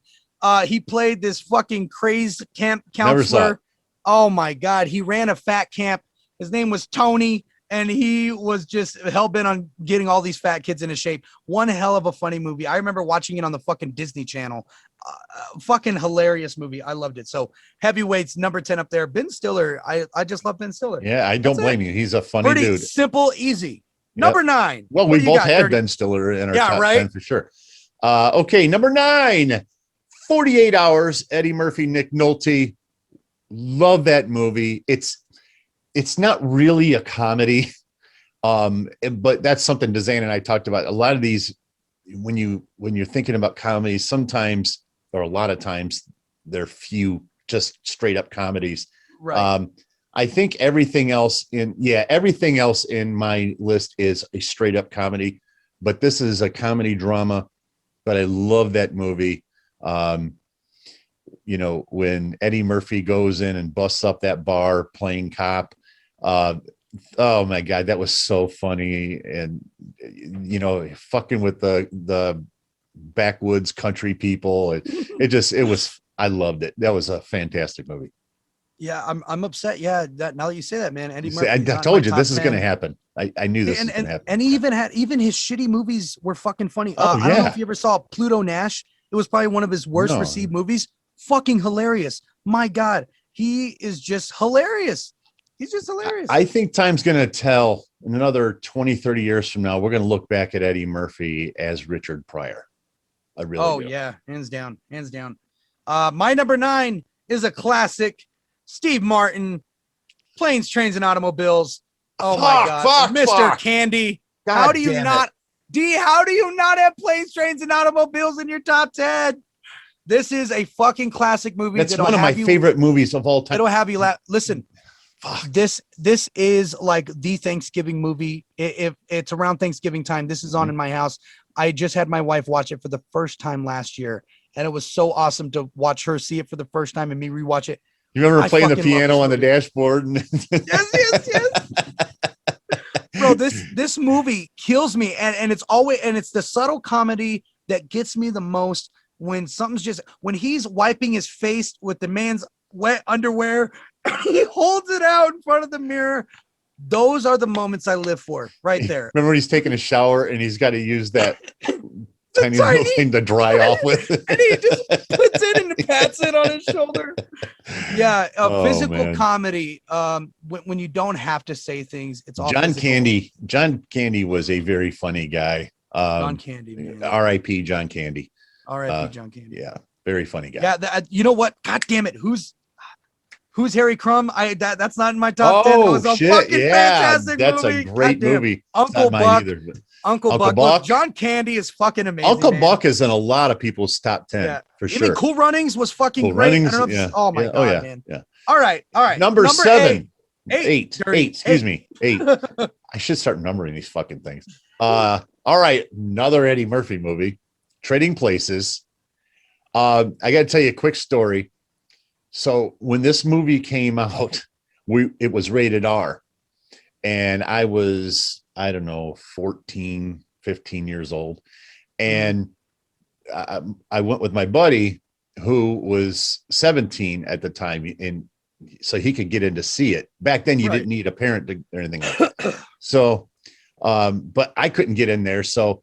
He played this fucking crazed camp counselor. Oh my God. He ran a fat camp. His name was Tony. And he was just hell-bent on getting all these fat kids into shape. One hell of a funny movie. I remember watching it on the fucking Disney Channel. Fucking hilarious movie. I loved it. So Heavyweights, number 10 up there. Ben Stiller. I just love Ben Stiller. Yeah, I don't blame you. He's a funny Pretty dude. Simple, easy. Number 9. Well, we both had Ben Stiller in our top 10 for sure. Okay, number 9, 48 Hours, Eddie Murphy, Nick Nolte. Love that movie. It's not really a comedy, but that's something DZAN and I talked about. A lot of these, when you're thinking about comedies, sometimes or a lot of times they're few just straight up comedies. Right. I think everything else in my list is a straight up comedy, but this is a comedy drama. But I love that movie. When Eddie Murphy goes in and busts up that bar playing cop. Oh my God, that was so funny. And fucking with the backwoods country people. I loved it. That was a fantastic movie. Yeah, I'm upset. Yeah, now that you say that, man, Eddie Murphy. I told you this is going to happen. I knew this was going to happen. And he even his shitty movies were fucking funny. I don't know if you ever saw Pluto Nash. It was probably one of his worst received movies. fucking hilarious. My God, he is just hilarious. He's just hilarious. I think time's going to tell in another 20, 30 years from now, we're going to look back at Eddie Murphy as Richard Pryor. I really do. Yeah. Hands down. Hands down. My number 9 is a classic. Steve Martin, Planes, Trains, and Automobiles. Oh my God. Mr. Candy. God, how do you not, how do you not have Planes, Trains, and Automobiles in your top 10? This is a fucking classic movie. That's one of my favorite movies of all time. It'll have you laugh. Listen, this is like the Thanksgiving movie. If it's around Thanksgiving time, this is on in my house. I just had my wife watch it for the first time last year, and it was so awesome to watch her see it for the first time and me rewatch it. You remember playing the piano on the dashboard? Yes. Bro, this movie kills me, and it's always, and it's the subtle comedy that gets me the most. When something's just, when he's wiping his face with the man's wet underwear, he holds it out in front of the mirror. Those are the moments I live for right there. Remember when he's taking a shower and he's got to use that tiny little thing to dry off with? And he just puts it and pats it on his shoulder. Yeah. Physical comedy. When you don't have to say things, it's all John physical. Candy. John Candy was a very funny guy. John Candy. Man. R.I.P. John Candy. R.I.P. John Candy. Yeah, very funny guy. Yeah, you know what? God damn it! Who's Harry Crumb? That's not in my top 10. It was a fucking fantastic that's movie. a great movie. Uncle Buck. Uncle Buck. Look, John Candy is fucking amazing. Uncle Buck is in a lot of people's top 10 for sure. Cool Runnings was fucking great. Runnings, I don't know oh my God, man. Yeah. All right. Number 7. Eight. Excuse me. 8. I should start numbering these fucking things. All right. Another Eddie Murphy movie. Trading Places. I got to tell you a quick story. So when this movie came out, it was rated R, and I was, I don't know, 14, 15 years old. And I went with my buddy who was 17 at the time, and so he could get in to see it. Back then you didn't need a parent or anything like that. So, but I couldn't get in there. So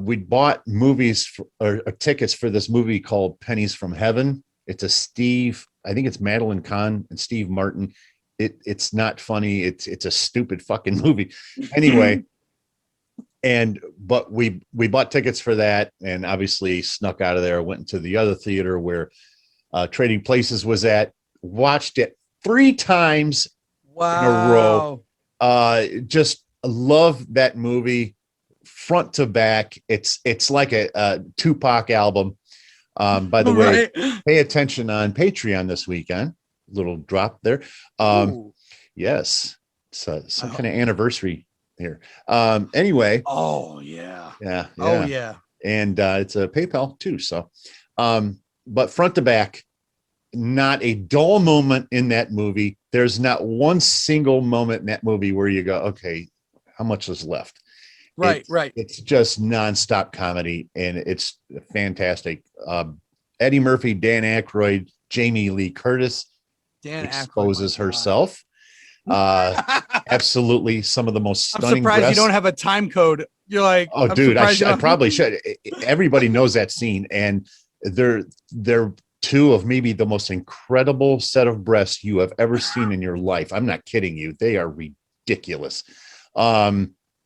we bought movies or tickets for this movie called Pennies from Heaven. It's I think it's Madeline Kahn and Steve Martin. It's not funny. It's a stupid fucking movie. Anyway, but we bought tickets for that, and obviously snuck out of there, went into the other theater where Trading Places was at, watched it 3 times in a row. Just love that movie. Front to back, it's like a Tupac album. By the way, pay attention on Patreon this weekend. Little drop there. Yes, so some kind of anniversary here. Anyway. Oh yeah. And it's a PayPal too. So, but front to back, not a dull moment in that movie. There's not one single moment in that movie where you go, okay, how much is left? Right. It's just nonstop comedy, and it's fantastic. Eddie Murphy, Dan Aykroyd, Jamie Lee Curtis exposes herself. Absolutely, some of the most stunning. I'm surprised you don't have a time code. You're like, oh, dude, I probably should. Everybody knows that scene, and they're 2 of maybe the most incredible set of breasts you have ever seen in your life. I'm not kidding you; they are ridiculous.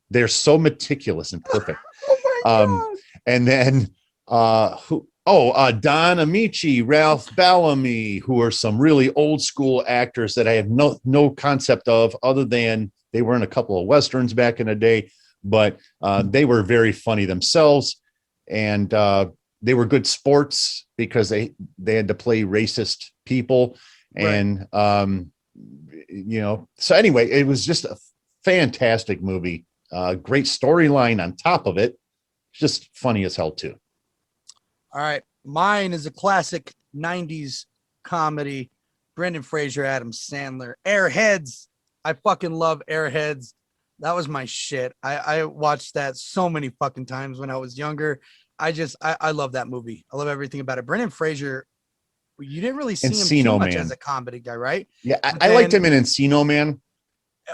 They're so meticulous and perfect. Oh my God. And then Don Amici, Ralph Bellamy, who are some really old school actors that I have no concept of, other than they were in a couple of Westerns back in the day, but they were very funny themselves. And they were good sports because they had to play racist people. And, so anyway, it was just a fantastic movie. Great storyline on top of it. Just funny as hell too. All right. Mine is a classic 90s comedy. Brendan Fraser, Adam Sandler. Airheads. I fucking love Airheads. That was my shit. I watched that so many fucking times when I was younger. I love that movie. I love everything about it. Brendan Fraser, you didn't really see him too much as a comedy guy, right? Yeah, I liked him in Encino Man.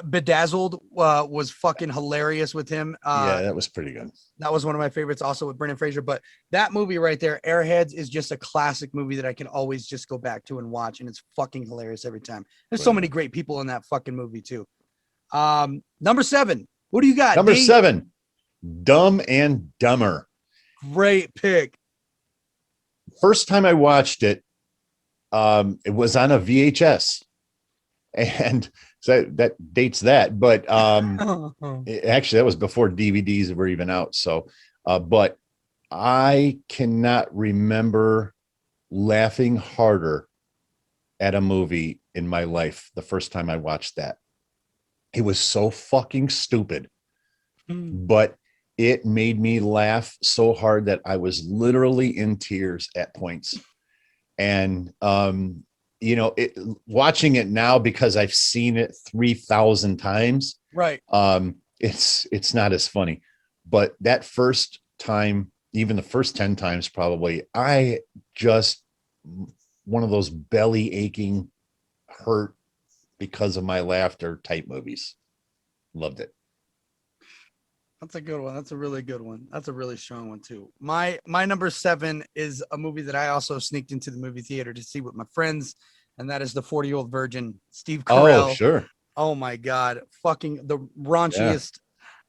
Bedazzled was fucking hilarious with him. Yeah, that was pretty good. That was one of my favorites, also with Brendan Fraser. But that movie right there, Airheads, is just a classic movie that I can always just go back to and watch, and it's fucking hilarious every time. There's so many great people in that fucking movie too. Number 7. What do you got? Number 7, Dumb and Dumber. Great pick. First time I watched it, it was on a VHS, and so that dates that. But actually, that was before DVDs were even out. So, but I cannot remember laughing harder at a movie in my life the first time I watched that. It was so fucking stupid, but it made me laugh so hard that I was literally in tears at points. And, watching it now, because I've seen it 3,000 times. Right. It's not as funny, but that first time, even the first 10 times, probably, I just, one of those belly aching hurt because of my laughter type movies. Loved it. That's a good one. That's a really good one. That's a really strong one too. My number 7 is a movie that I also sneaked into the movie theater to see with my friends, and that is The 40-Year-Old Virgin. Steve Carell. Oh, sure. Oh my God. Fucking the raunchiest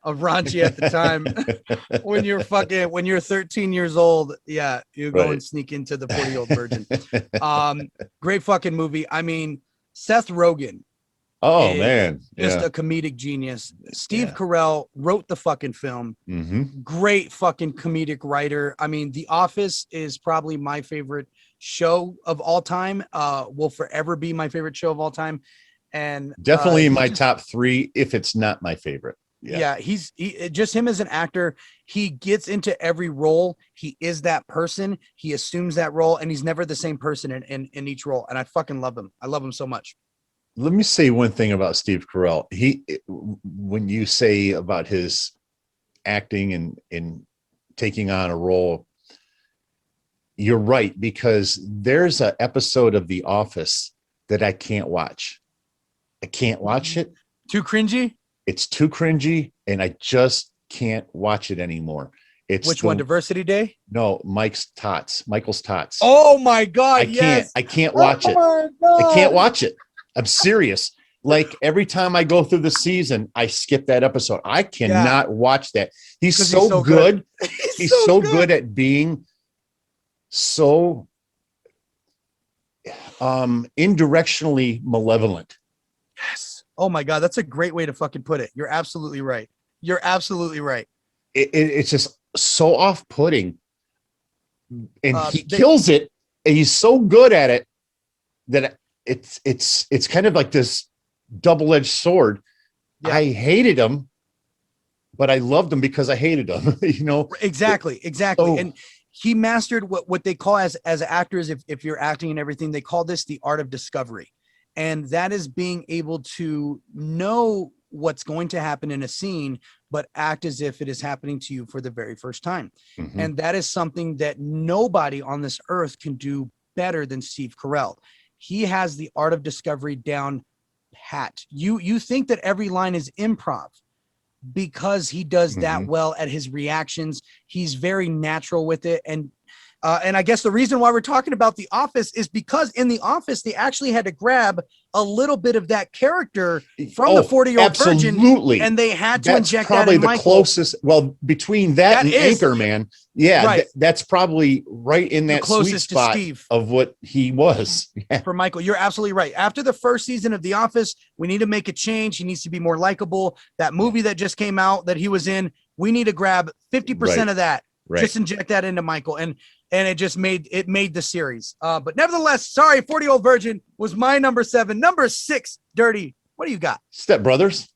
of raunchy at the time. when you're 13 years old, yeah, you go and sneak into The 40-Year-Old Virgin. Great fucking movie. I mean, Seth Rogen. Oh man, just a comedic genius. Steve Carell wrote the fucking film. Great fucking comedic writer. I mean, The Office is probably my favorite show of all time. Will forever be my favorite show of all time, and definitely in my top 3, if it's not my favorite. Yeah, he's just him as an actor. He gets into every role. He is that person. He assumes that role, and he's never the same person in each role. And I fucking love him. I love him so much. Let me say one thing about Steve Carell. When you say about his acting and taking on a role, you're right, because there's an episode of The Office that I can't watch. I can't watch it. Too cringy? It's too cringy, and I just can't watch it anymore. It's which one? Diversity Day? No, Michael's Tots. Oh my God! I can't watch it. I can't watch it. I'm serious. Like every time I go through the season, I skip that episode. I cannot watch that. He's so good. He's so good at being so indirectionally malevolent. Yes. Oh my God, that's a great way to fucking put it. You're absolutely right. It's just so off-putting, and he kills it. And he's so good at it that it's kind of like this double-edged sword. Yeah. I hated him, but I loved him because I hated him. Exactly. So, and he mastered what they call as actors, if you're acting and everything, they call this the art of discovery. And that is being able to know what's going to happen in a scene, but act as if it is happening to you for the very first time. And that is something that nobody on this earth can do better than Steve Carell. He has the art of discovery down pat. You think that every line is improv because he does that well at his reactions. He's very natural with it. And I guess the reason why we're talking about The Office is because in The Office, they actually had to grab a little bit of that character from the 40-Year-Old Virgin, and they had to inject that in Michael. That's probably the closest. Well, between that and Anchorman, that's probably right in that sweet spot of what he was. For Michael, you're absolutely right. After the first season of The Office, we need to make a change. He needs to be more likable. That movie that just came out that he was in, we need to grab 50% of that. Just inject that into Michael, and it just made the series. But nevertheless, sorry, 40-Year-Old Virgin was my number 7. Number 6, Dirty. What do you got? Step Brothers.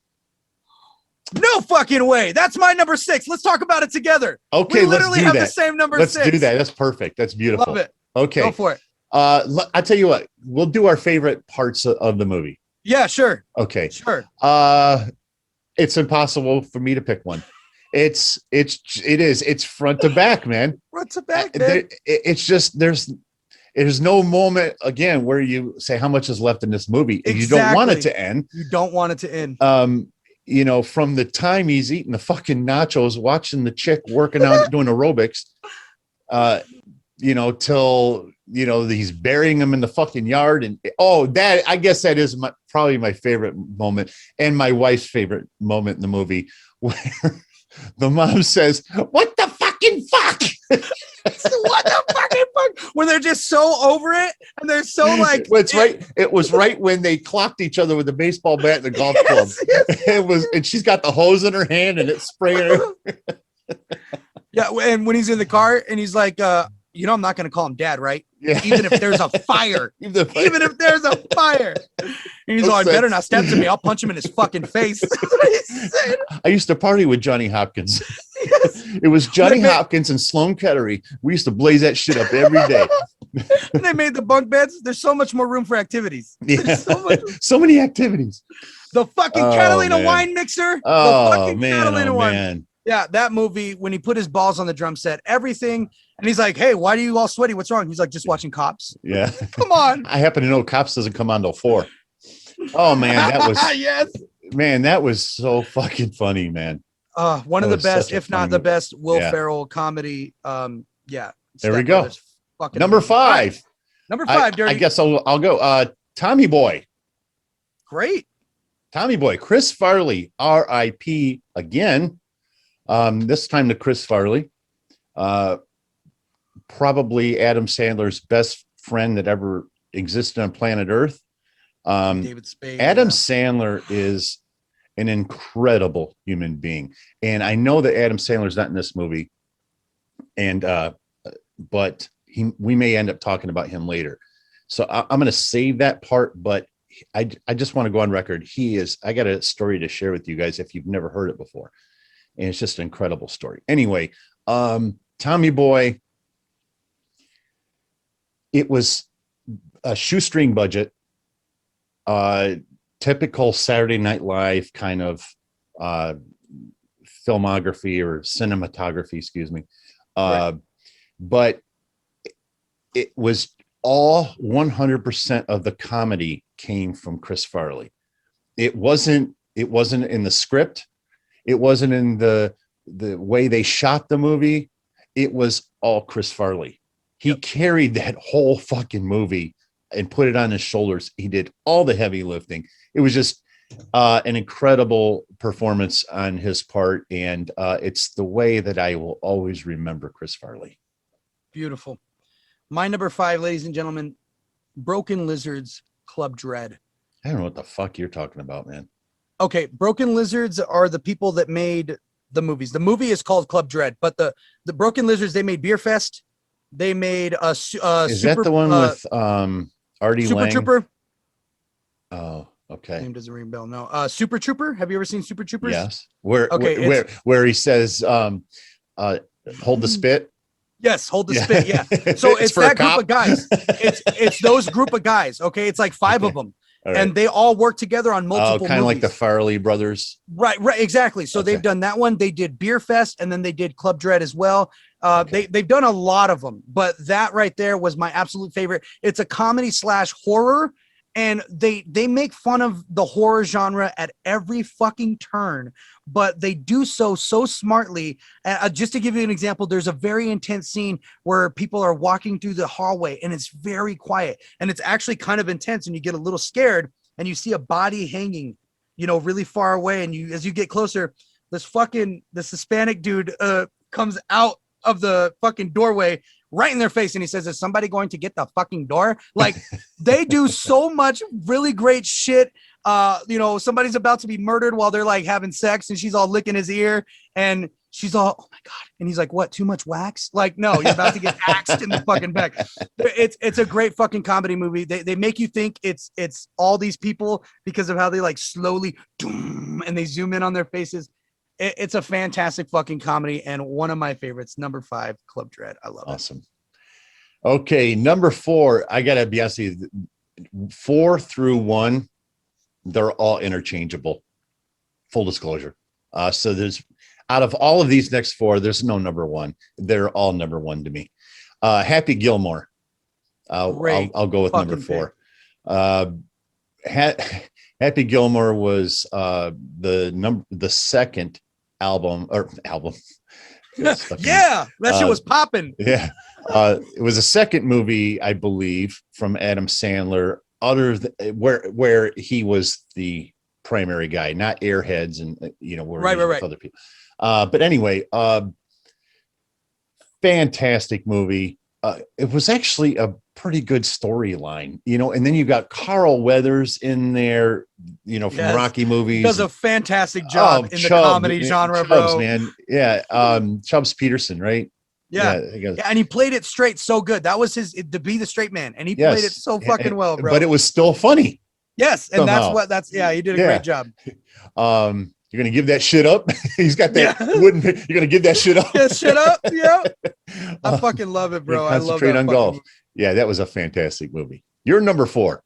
No fucking way. That's my number 6. Let's talk about it together. Okay, we literally have the same number 6. Let's do that. That's perfect. That's beautiful. Love it. Okay, go for it. I tell you what, we'll do our favorite parts of the movie. Yeah, sure. Okay, sure. It's impossible for me to pick one. It is front to back, man. Front to back, man. It's just there's no moment again where you say how much is left in this movie. And Exactly. you don't want it to end. You don't want it to end. You know, from the time he's eating the fucking nachos, watching the chick working out, doing aerobics, you know, till, you know, he's burying him in the fucking yard. And that, I guess that is probably my favorite moment and my wife's favorite moment in the movie, where the mom says, "What the fucking fuck?" What the fucking fuck? When they're just so over it and they're so like, it was right when they clocked each other with a baseball bat and the golf club. It was, and she's got the hose in her hand and it's spraying her. Yeah, and when he's in the car and he's like, you know, I'm not gonna call him dad, right? Yeah. Even if there's a fire. Even if there's a fire. And he's like, I better not step to me. I'll punch him in his fucking face. That's what he said. I used to party with Johnny Hopkins. Yes. It was Johnny Hopkins and Sloan Kettery. We used to blaze that shit up every day. They made the bunk beds. There's so much more room for activities. Yeah. So many activities. The fucking Catalina wine mixer. Oh, man. Yeah, that movie, when he put his balls on the drum set, everything. And he's like, hey, why are you all sweaty? What's wrong? He's like, just watching Cops. Yeah. Come on. I happen to know Cops doesn't come on till 4. Oh, man. That was, yes. Man, that was so fucking funny, man. One of the best, if not the best, Will Ferrell comedy. Yeah. There we go. Number 5. Right. Number 5, Dirty. I guess I'll go. Tommy Boy. Great. Tommy Boy. Chris Farley, R.I.P. again. This time to Chris Farley. Probably Adam Sandler's best friend that ever existed on planet Earth. David Spade. Adam Sandler is an incredible human being. And I know that Adam Sandler's not in this movie. And but we may end up talking about him later. So I'm going to save that part, but I just want to go on record. I got a story to share with you guys if you've never heard it before. And it's just an incredible story. Anyway, Tommy Boy, it was a shoestring budget, typical Saturday Night Live kind of filmography or cinematography, excuse me. Right. But it was all 100% of the comedy came from Chris Farley. It wasn't in the script. It wasn't in the way they shot the movie. It was all Chris Farley. He carried that whole fucking movie and put it on his shoulders. He did all the heavy lifting. It was just an incredible performance on his part. And it's the way that I will always remember Chris Farley. Beautiful. My number 5, ladies and gentlemen, Broken Lizards, Club Dread. I don't know what the fuck you're talking about, man. Okay, Broken Lizards are the people that made the movies. The movie is called Club Dread, but the Broken Lizards, they made Beer Fest. They made a is that the one with Artie Super Lang? Trooper? Oh, okay. Name doesn't ring a bell. No. Super Trooper. Have you ever seen Super Troopers? Yes. Where he says, hold the spit. Yes, hold the spit. Yeah. So it's that group of guys. It's those group of guys. Okay, it's like 5 of them. Right. And they all work together on multiple kind of movies. like the Farley brothers. Right, exactly. So they've done that one. They did Beer Fest, and then they did Club Dread as well. They've done a lot of them, but that right there was my absolute favorite. It's a comedy / horror, and they make fun of the horror genre at every fucking turn, but they do so smartly. Just to give you an example, there's a very intense scene where people are walking through the hallway and it's very quiet, and it's actually kind of intense, and you get a little scared and you see a body hanging, really far away. And as you get closer, this Hispanic dude comes out of the fucking doorway right in their face, and he says, is somebody going to get the fucking door? Like, they do so much really great shit. Somebody's about to be murdered while they're like having sex, and she's all licking his ear, and she's all, oh my God. And he's like, what, too much wax? Like, no, you're about to get axed in the fucking back. It's a great fucking comedy movie. They make you think it's all these people because of how they like slowly and they zoom in on their faces. It's a fantastic fucking comedy and one of my favorites. Number 5, Club Dread. I love it. Awesome. Okay, number 4. I gotta be honest with you, 4 through 1, they're all interchangeable. Full disclosure. So there's, out of all of these next 4, there's no number 1. They're all number 1 to me. Happy Gilmore. Great I'll go with number fucking 4. Happy Gilmore was the second album. Yeah, that shit was popping. Yeah. It was a second movie, I believe, from Adam Sandler, where he was the primary guy, not Airheads and where Right. with other people. But anyway, fantastic movie. It was actually a pretty good storyline, and then you got Carl Weathers in there, from Rocky movies. Does a fantastic job in the comedy genre, Chubbs, bro. man. Yeah. Chubbs Peterson, right? Yeah, and he played it straight so good. That was to be the straight man, and he played it so fucking well, bro. But it was still funny. Yes, and he did a great job. You're gonna give that shit up. He's got that wooden. You're gonna give that shit up. Yeah, shit up. Yeah, I fucking love it, bro. I love that on golf. movie. Yeah, that was a fantastic movie. You're number 4.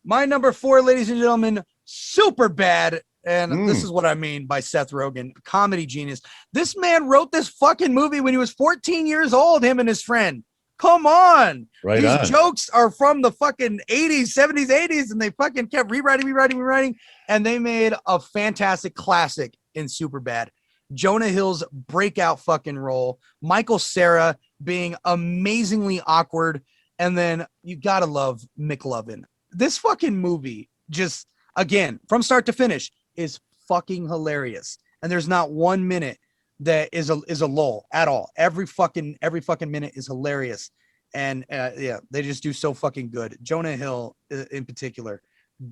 My number 4, ladies and gentlemen, super bad. And this is what I mean by Seth Rogen, comedy genius. This man wrote this fucking movie when he was 14 years old, him and his friend. Come on. Right. These jokes are from the fucking 80s, 70s, 80s, and they fucking kept rewriting. And they made a fantastic classic in Superbad. Jonah Hill's breakout fucking role. Michael Cera being amazingly awkward. And then you gotta love McLovin. This fucking movie just, again, from start to finish, is fucking hilarious. And there's not 1 minute that is a lull at all. Every fucking minute is hilarious. And they just do so fucking good. Jonah Hill in particular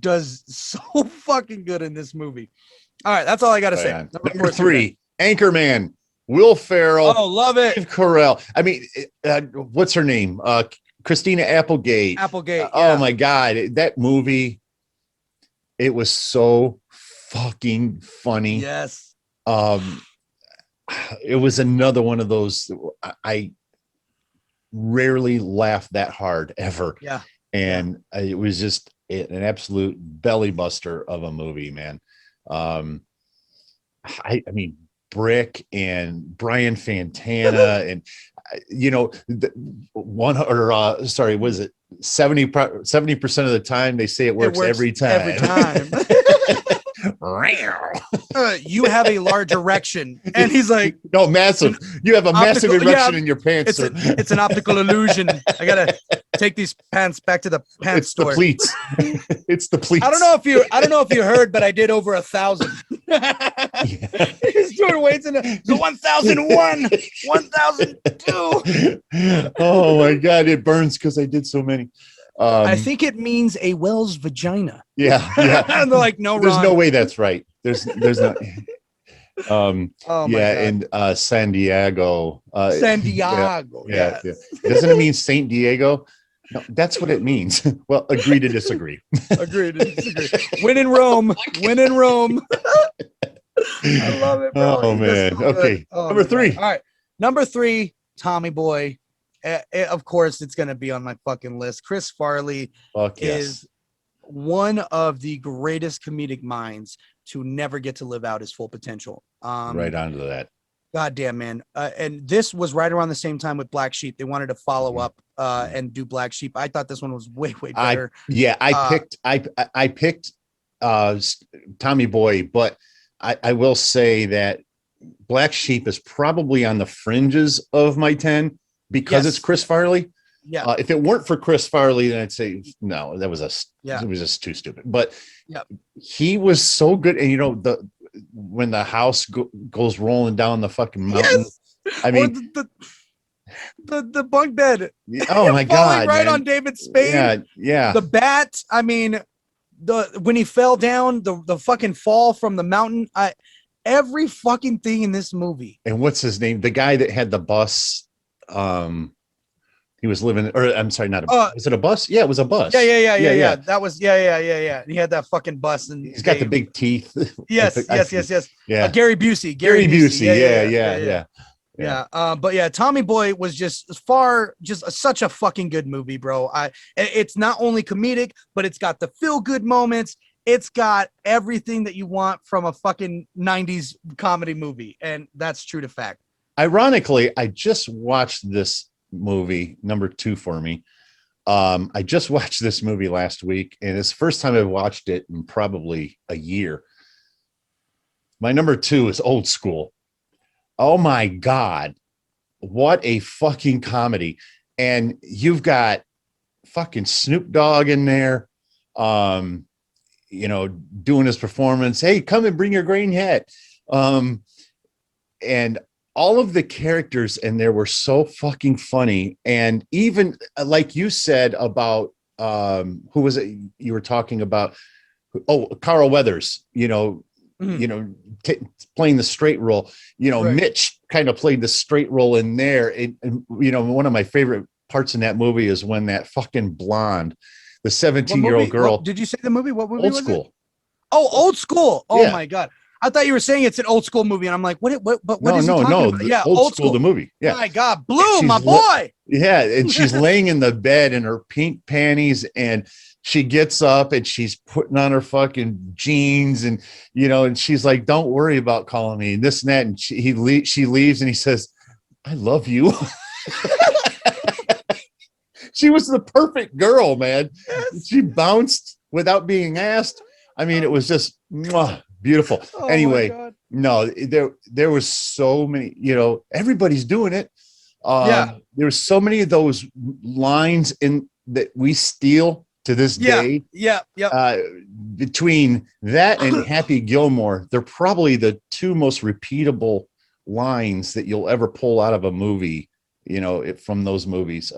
does so fucking good in this movie. All right, that's all I gotta say. Number 3, Anchorman, Will Ferrell. Oh, love it. Steve Carell. I mean, what's her name? Christina Applegate. Oh my God, that movie. It was so fucking funny. Yes. It was another one of those. I rarely laugh that hard ever. Yeah. And it was just an absolute belly buster of a movie, man. I mean, Brick and Brian Fantana and was it 70% of the time they say it works every time. You have a large erection, and he's like, no, massive. You have a massive erection in your pants. It's an optical illusion. I gotta take these pants back to the pants store. The pleats. It's the pleats. I don't know if you heard, but I did over 1,000. He's doing weights in the 1,001, 1,002. Oh my God, it burns because I did so many. I think it means a whale's vagina. Yeah. And they're like, no, there's Ron. no way that's right. There's not. And San Diego. San Diego. Yeah. Doesn't it mean Saint Diego? No, that's what it means. Well, agree to disagree. Agree to disagree. Win in Rome. Win in Rome. I love it, bro. Oh man. Okay. Number 3. All right. Number 3, Tommy Boy. Of course, it's going to be on my fucking list. Chris Farley is one of the greatest comedic minds to never get to live out his full potential. Right on to that. Goddamn, man. And this was right around the same time with Black Sheep. They wanted to follow up and do Black Sheep. I thought this one was way better. I picked Tommy Boy, but I will say that Black Sheep is probably on the fringes of my 10 because it's Chris Farley. Yeah. If it weren't for Chris Farley, then I'd say no. It was just too stupid. But he was so good, and when the house goes rolling down the fucking mountain. Yes. I mean, the bunk bed. Oh my God! Right on David Spade. Yeah. The bat. I mean, when he fell down, the fucking fall from the mountain. Every fucking thing in this movie. And what's his name? The guy that had the bus. He was living, or I'm sorry, not a bus. Was it a bus? Yeah, it was a bus. Yeah. That was, yeah. He had that fucking bus, and he's got the big teeth. Yes. Yeah. Gary Busey. Gary Busey. Yeah. But yeah, Tommy Boy was just such a fucking good movie, bro. It's not only comedic, but it's got the feel good moments. It's got everything that you want from a fucking 90s comedy movie. And that's true to fact. Ironically, I just watched this movie, number 2 for me, I just watched this movie last week, and it's the first time I've watched it in probably a year. My number 2 is Old School. Oh my God. What a fucking comedy. And you've got fucking Snoop Dogg in there, doing his performance. Hey, come and bring your green hat. And all of the characters in there were so fucking funny. And even like you said about, who was it you were talking about? Oh, Carl Weathers, playing the straight role, right. Mitch kind of played the straight role in there. And, one of my favorite parts in that movie is when that fucking blonde, the 17-year-old girl. Did you say the movie? What movie? Old School. Was it? Oh, Old School. Oh, yeah. My God. I thought you were saying it's an Old School movie, and I'm like, what is he talking about? Yeah, Old School, the movie. Yeah. My God, Blue, my boy. And she's laying in the bed in her pink panties, and she gets up and she's putting on her fucking jeans, and and she's like, "Don't worry about calling me," and this and that, and she leaves, and he says, "I love you." She was the perfect girl, man. Yes. She bounced without being asked. I mean, it was just beautiful. Oh, anyway, no, there was so many, everybody's doing it. There were so many of those lines in that we steal to this day. Yeah. Between that and Happy Gilmore, they're probably the 2 most repeatable lines that you'll ever pull out of a movie, from those movies.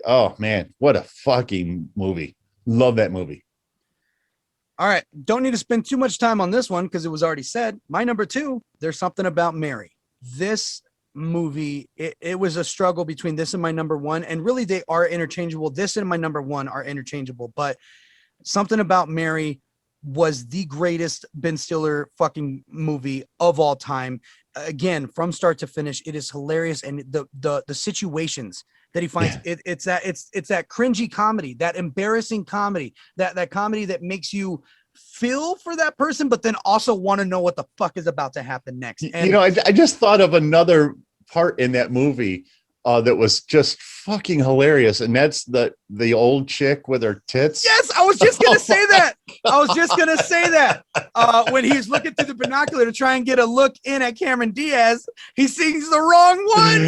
Oh man, what a fucking movie. Love that movie. All right. Don't need to spend too much time on this one because it was already said. My number 2, There's Something About Mary. This movie, it was a struggle between this and my number 1. And really, they are interchangeable. This and my number 1 are interchangeable. But Something About Mary was the greatest Ben Stiller fucking movie of all time. Again, from start to finish, it is hilarious. And the situations that he finds, it's that cringy comedy, that embarrassing comedy, that comedy that makes you feel for that person, but then also want to know what the fuck is about to happen next. And I just thought of another part in that movie that was just fucking hilarious, and that's the old chick with her tits. Yes, I was just gonna say that. When he's looking through the binocular to try and get a look in at Cameron Diaz, he sees the wrong one.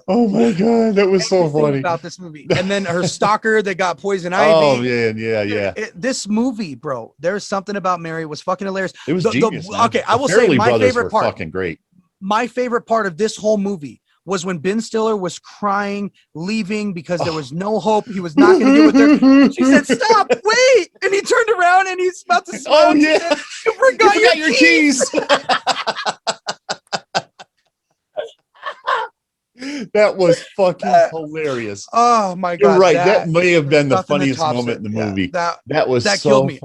Oh my God, that was so funny about this movie. And then her stalker that got poison ivy. Oh yeah. This movie, bro, There's Something About Mary was fucking hilarious. It was genius. Okay, I will say my favorite part. Fucking great. My favorite part of this whole movie was when Ben Stiller was crying, leaving because there was no hope. He was not going to get with her. She said, "Stop, wait." And he turned around and he's about to smile. Oh, yeah. Said, you forgot your keys. That was fucking hilarious. Oh my God. You're right. That may have been the funniest moment in the movie. That killed me. You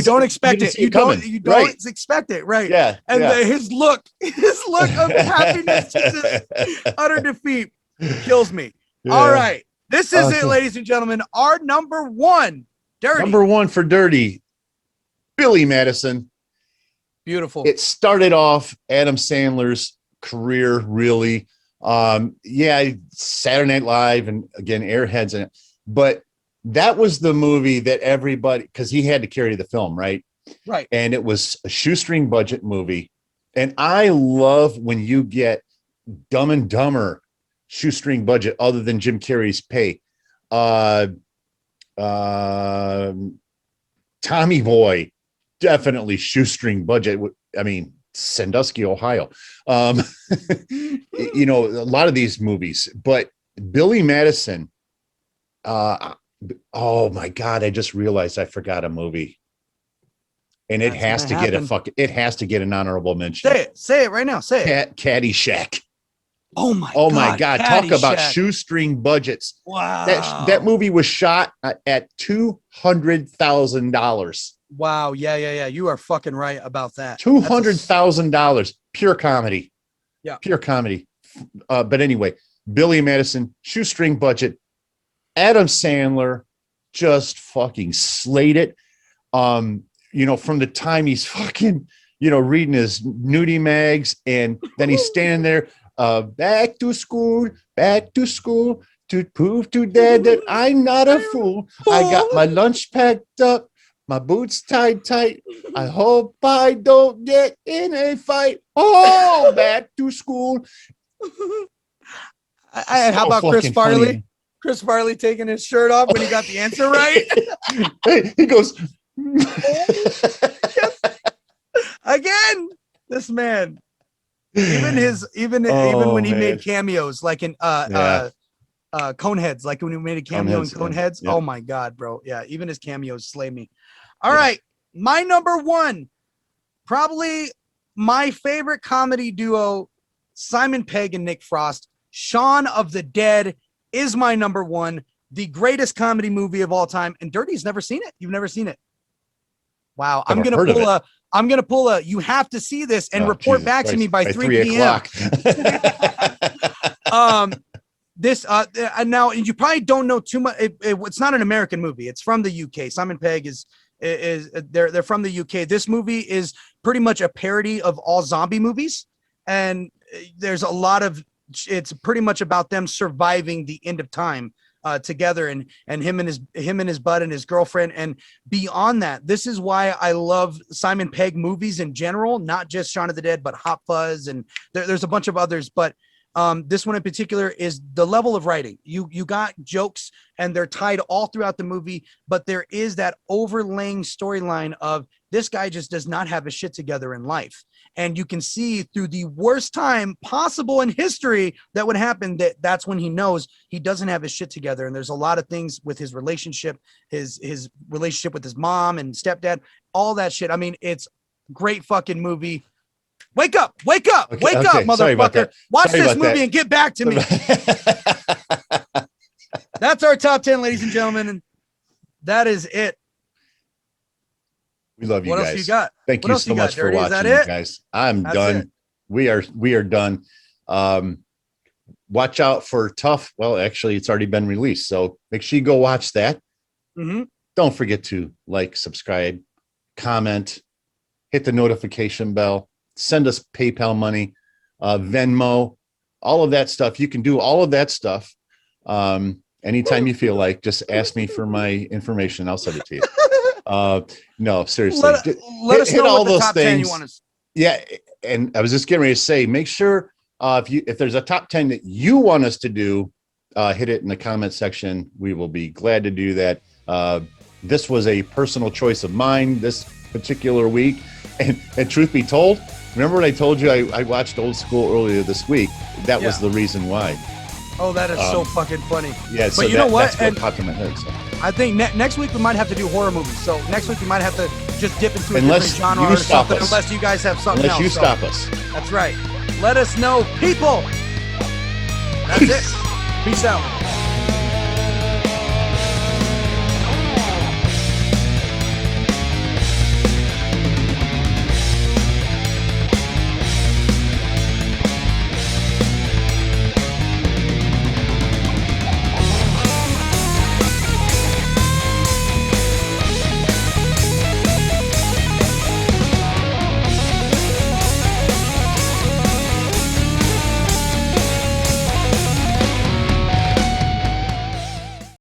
don't expect it. You don't expect it. Right. Yeah. And his look of happiness to just utter defeat kills me. Yeah. All right. This is it, ladies and gentlemen. Our number 1, Dirty. Number 1 for Dirty, Billy Madison. Beautiful. It started off Adam Sandler's career, really. Saturday Night Live and again Airheads in it, but that was the movie that everybody, because he had to carry the film, right? And it was a shoestring budget movie, and I love when you get Dumb and Dumber shoestring budget other than Jim Carrey's pay. Tommy Boy, definitely shoestring budget. I mean, Sandusky, Ohio. A lot of these movies, but Billy Madison, oh my God, I just realized I forgot a movie. And it has to get an honorable mention. Say it right now. Say it. Caddyshack. Oh my God. Talk about shoestring budgets. Wow. That movie was shot at $200,000. Wow. Yeah. You are fucking right about that. $200,000. Pure comedy. Yeah. Pure comedy. But anyway, Billy Madison, shoestring budget. Adam Sandler just fucking slayed it. From the time he's fucking, reading his nudie mags, and then he's standing there, back to school, to prove to Dad that I'm not a fool. I got my lunch packed up, my boots tied tight. I hope I don't get in a fight. Oh, back to school. How about Chris Farley? Funny. Chris Farley taking his shirt off when he got the answer right. He goes, again, this man. Even when he made cameos, like in Coneheads, like when he made a cameo in Coneheads. Yeah. Oh my God, bro. Yeah, even his cameos slay me. All right, my number one, probably my favorite comedy duo, Simon Pegg and Nick Frost. Shaun of the Dead is my number one, the greatest comedy movie of all time. And Dirty's never seen it. You've never seen it. Wow. I'm gonna pull a you have to see this and report back to me by 3 p.m. Now you probably don't know too much. It's not an American movie. It's from the UK. Simon Pegg is they're from the UK. This movie is pretty much a parody of all zombie movies, and there's a lot of, it's pretty much about them surviving the end of time together, and him and his bud and his girlfriend. And beyond that, this is why I love Simon Pegg movies in general, not just Shaun of the Dead, but Hot Fuzz, and there's a bunch of others. But this one in particular is the level of writing. You got jokes and they're tied all throughout the movie, but there is that overlaying storyline of this guy just does not have his shit together in life. And you can see through the worst time possible in history that would happen, that's when he knows he doesn't have his shit together. And there's a lot of things with his relationship, his relationship with his mom and stepdad, all that shit. I mean, it's great fucking movie. Wake up, wake up, wake up, motherfucker. Watch this movie and get back to me. That's our top 10, ladies and gentlemen. And that is it. We love you guys. What else you got? Thank you so much for watching, you guys. I'm done. We are done. Watch out for Tough. Well, actually, it's already been released, so make sure you go watch that. Mm-hmm. Don't forget to like, subscribe, comment, hit the notification bell, send us PayPal money, Venmo, all of that stuff. You can do all of that stuff. Anytime you feel like, just ask me for my information. I'll send it to you. No, seriously. Let us know all those top things. 10 you want us. Yeah, and I was just getting ready to say, make sure if there's a top 10 that you want us to do, hit it in the comment section. We will be glad to do that. This was a personal choice of mine this particular week, and truth be told, remember when I told you I watched Old School earlier this week? That was the reason why. Oh, that is so fucking funny. Yeah, but you know what? That's what popped in my head. So. I think next week we might have to do horror movies. So next week we might have to just dip into a different genre or something, unless you guys have something else. Unless you stop us. That's right. Let us know, people. That's it. Peace out.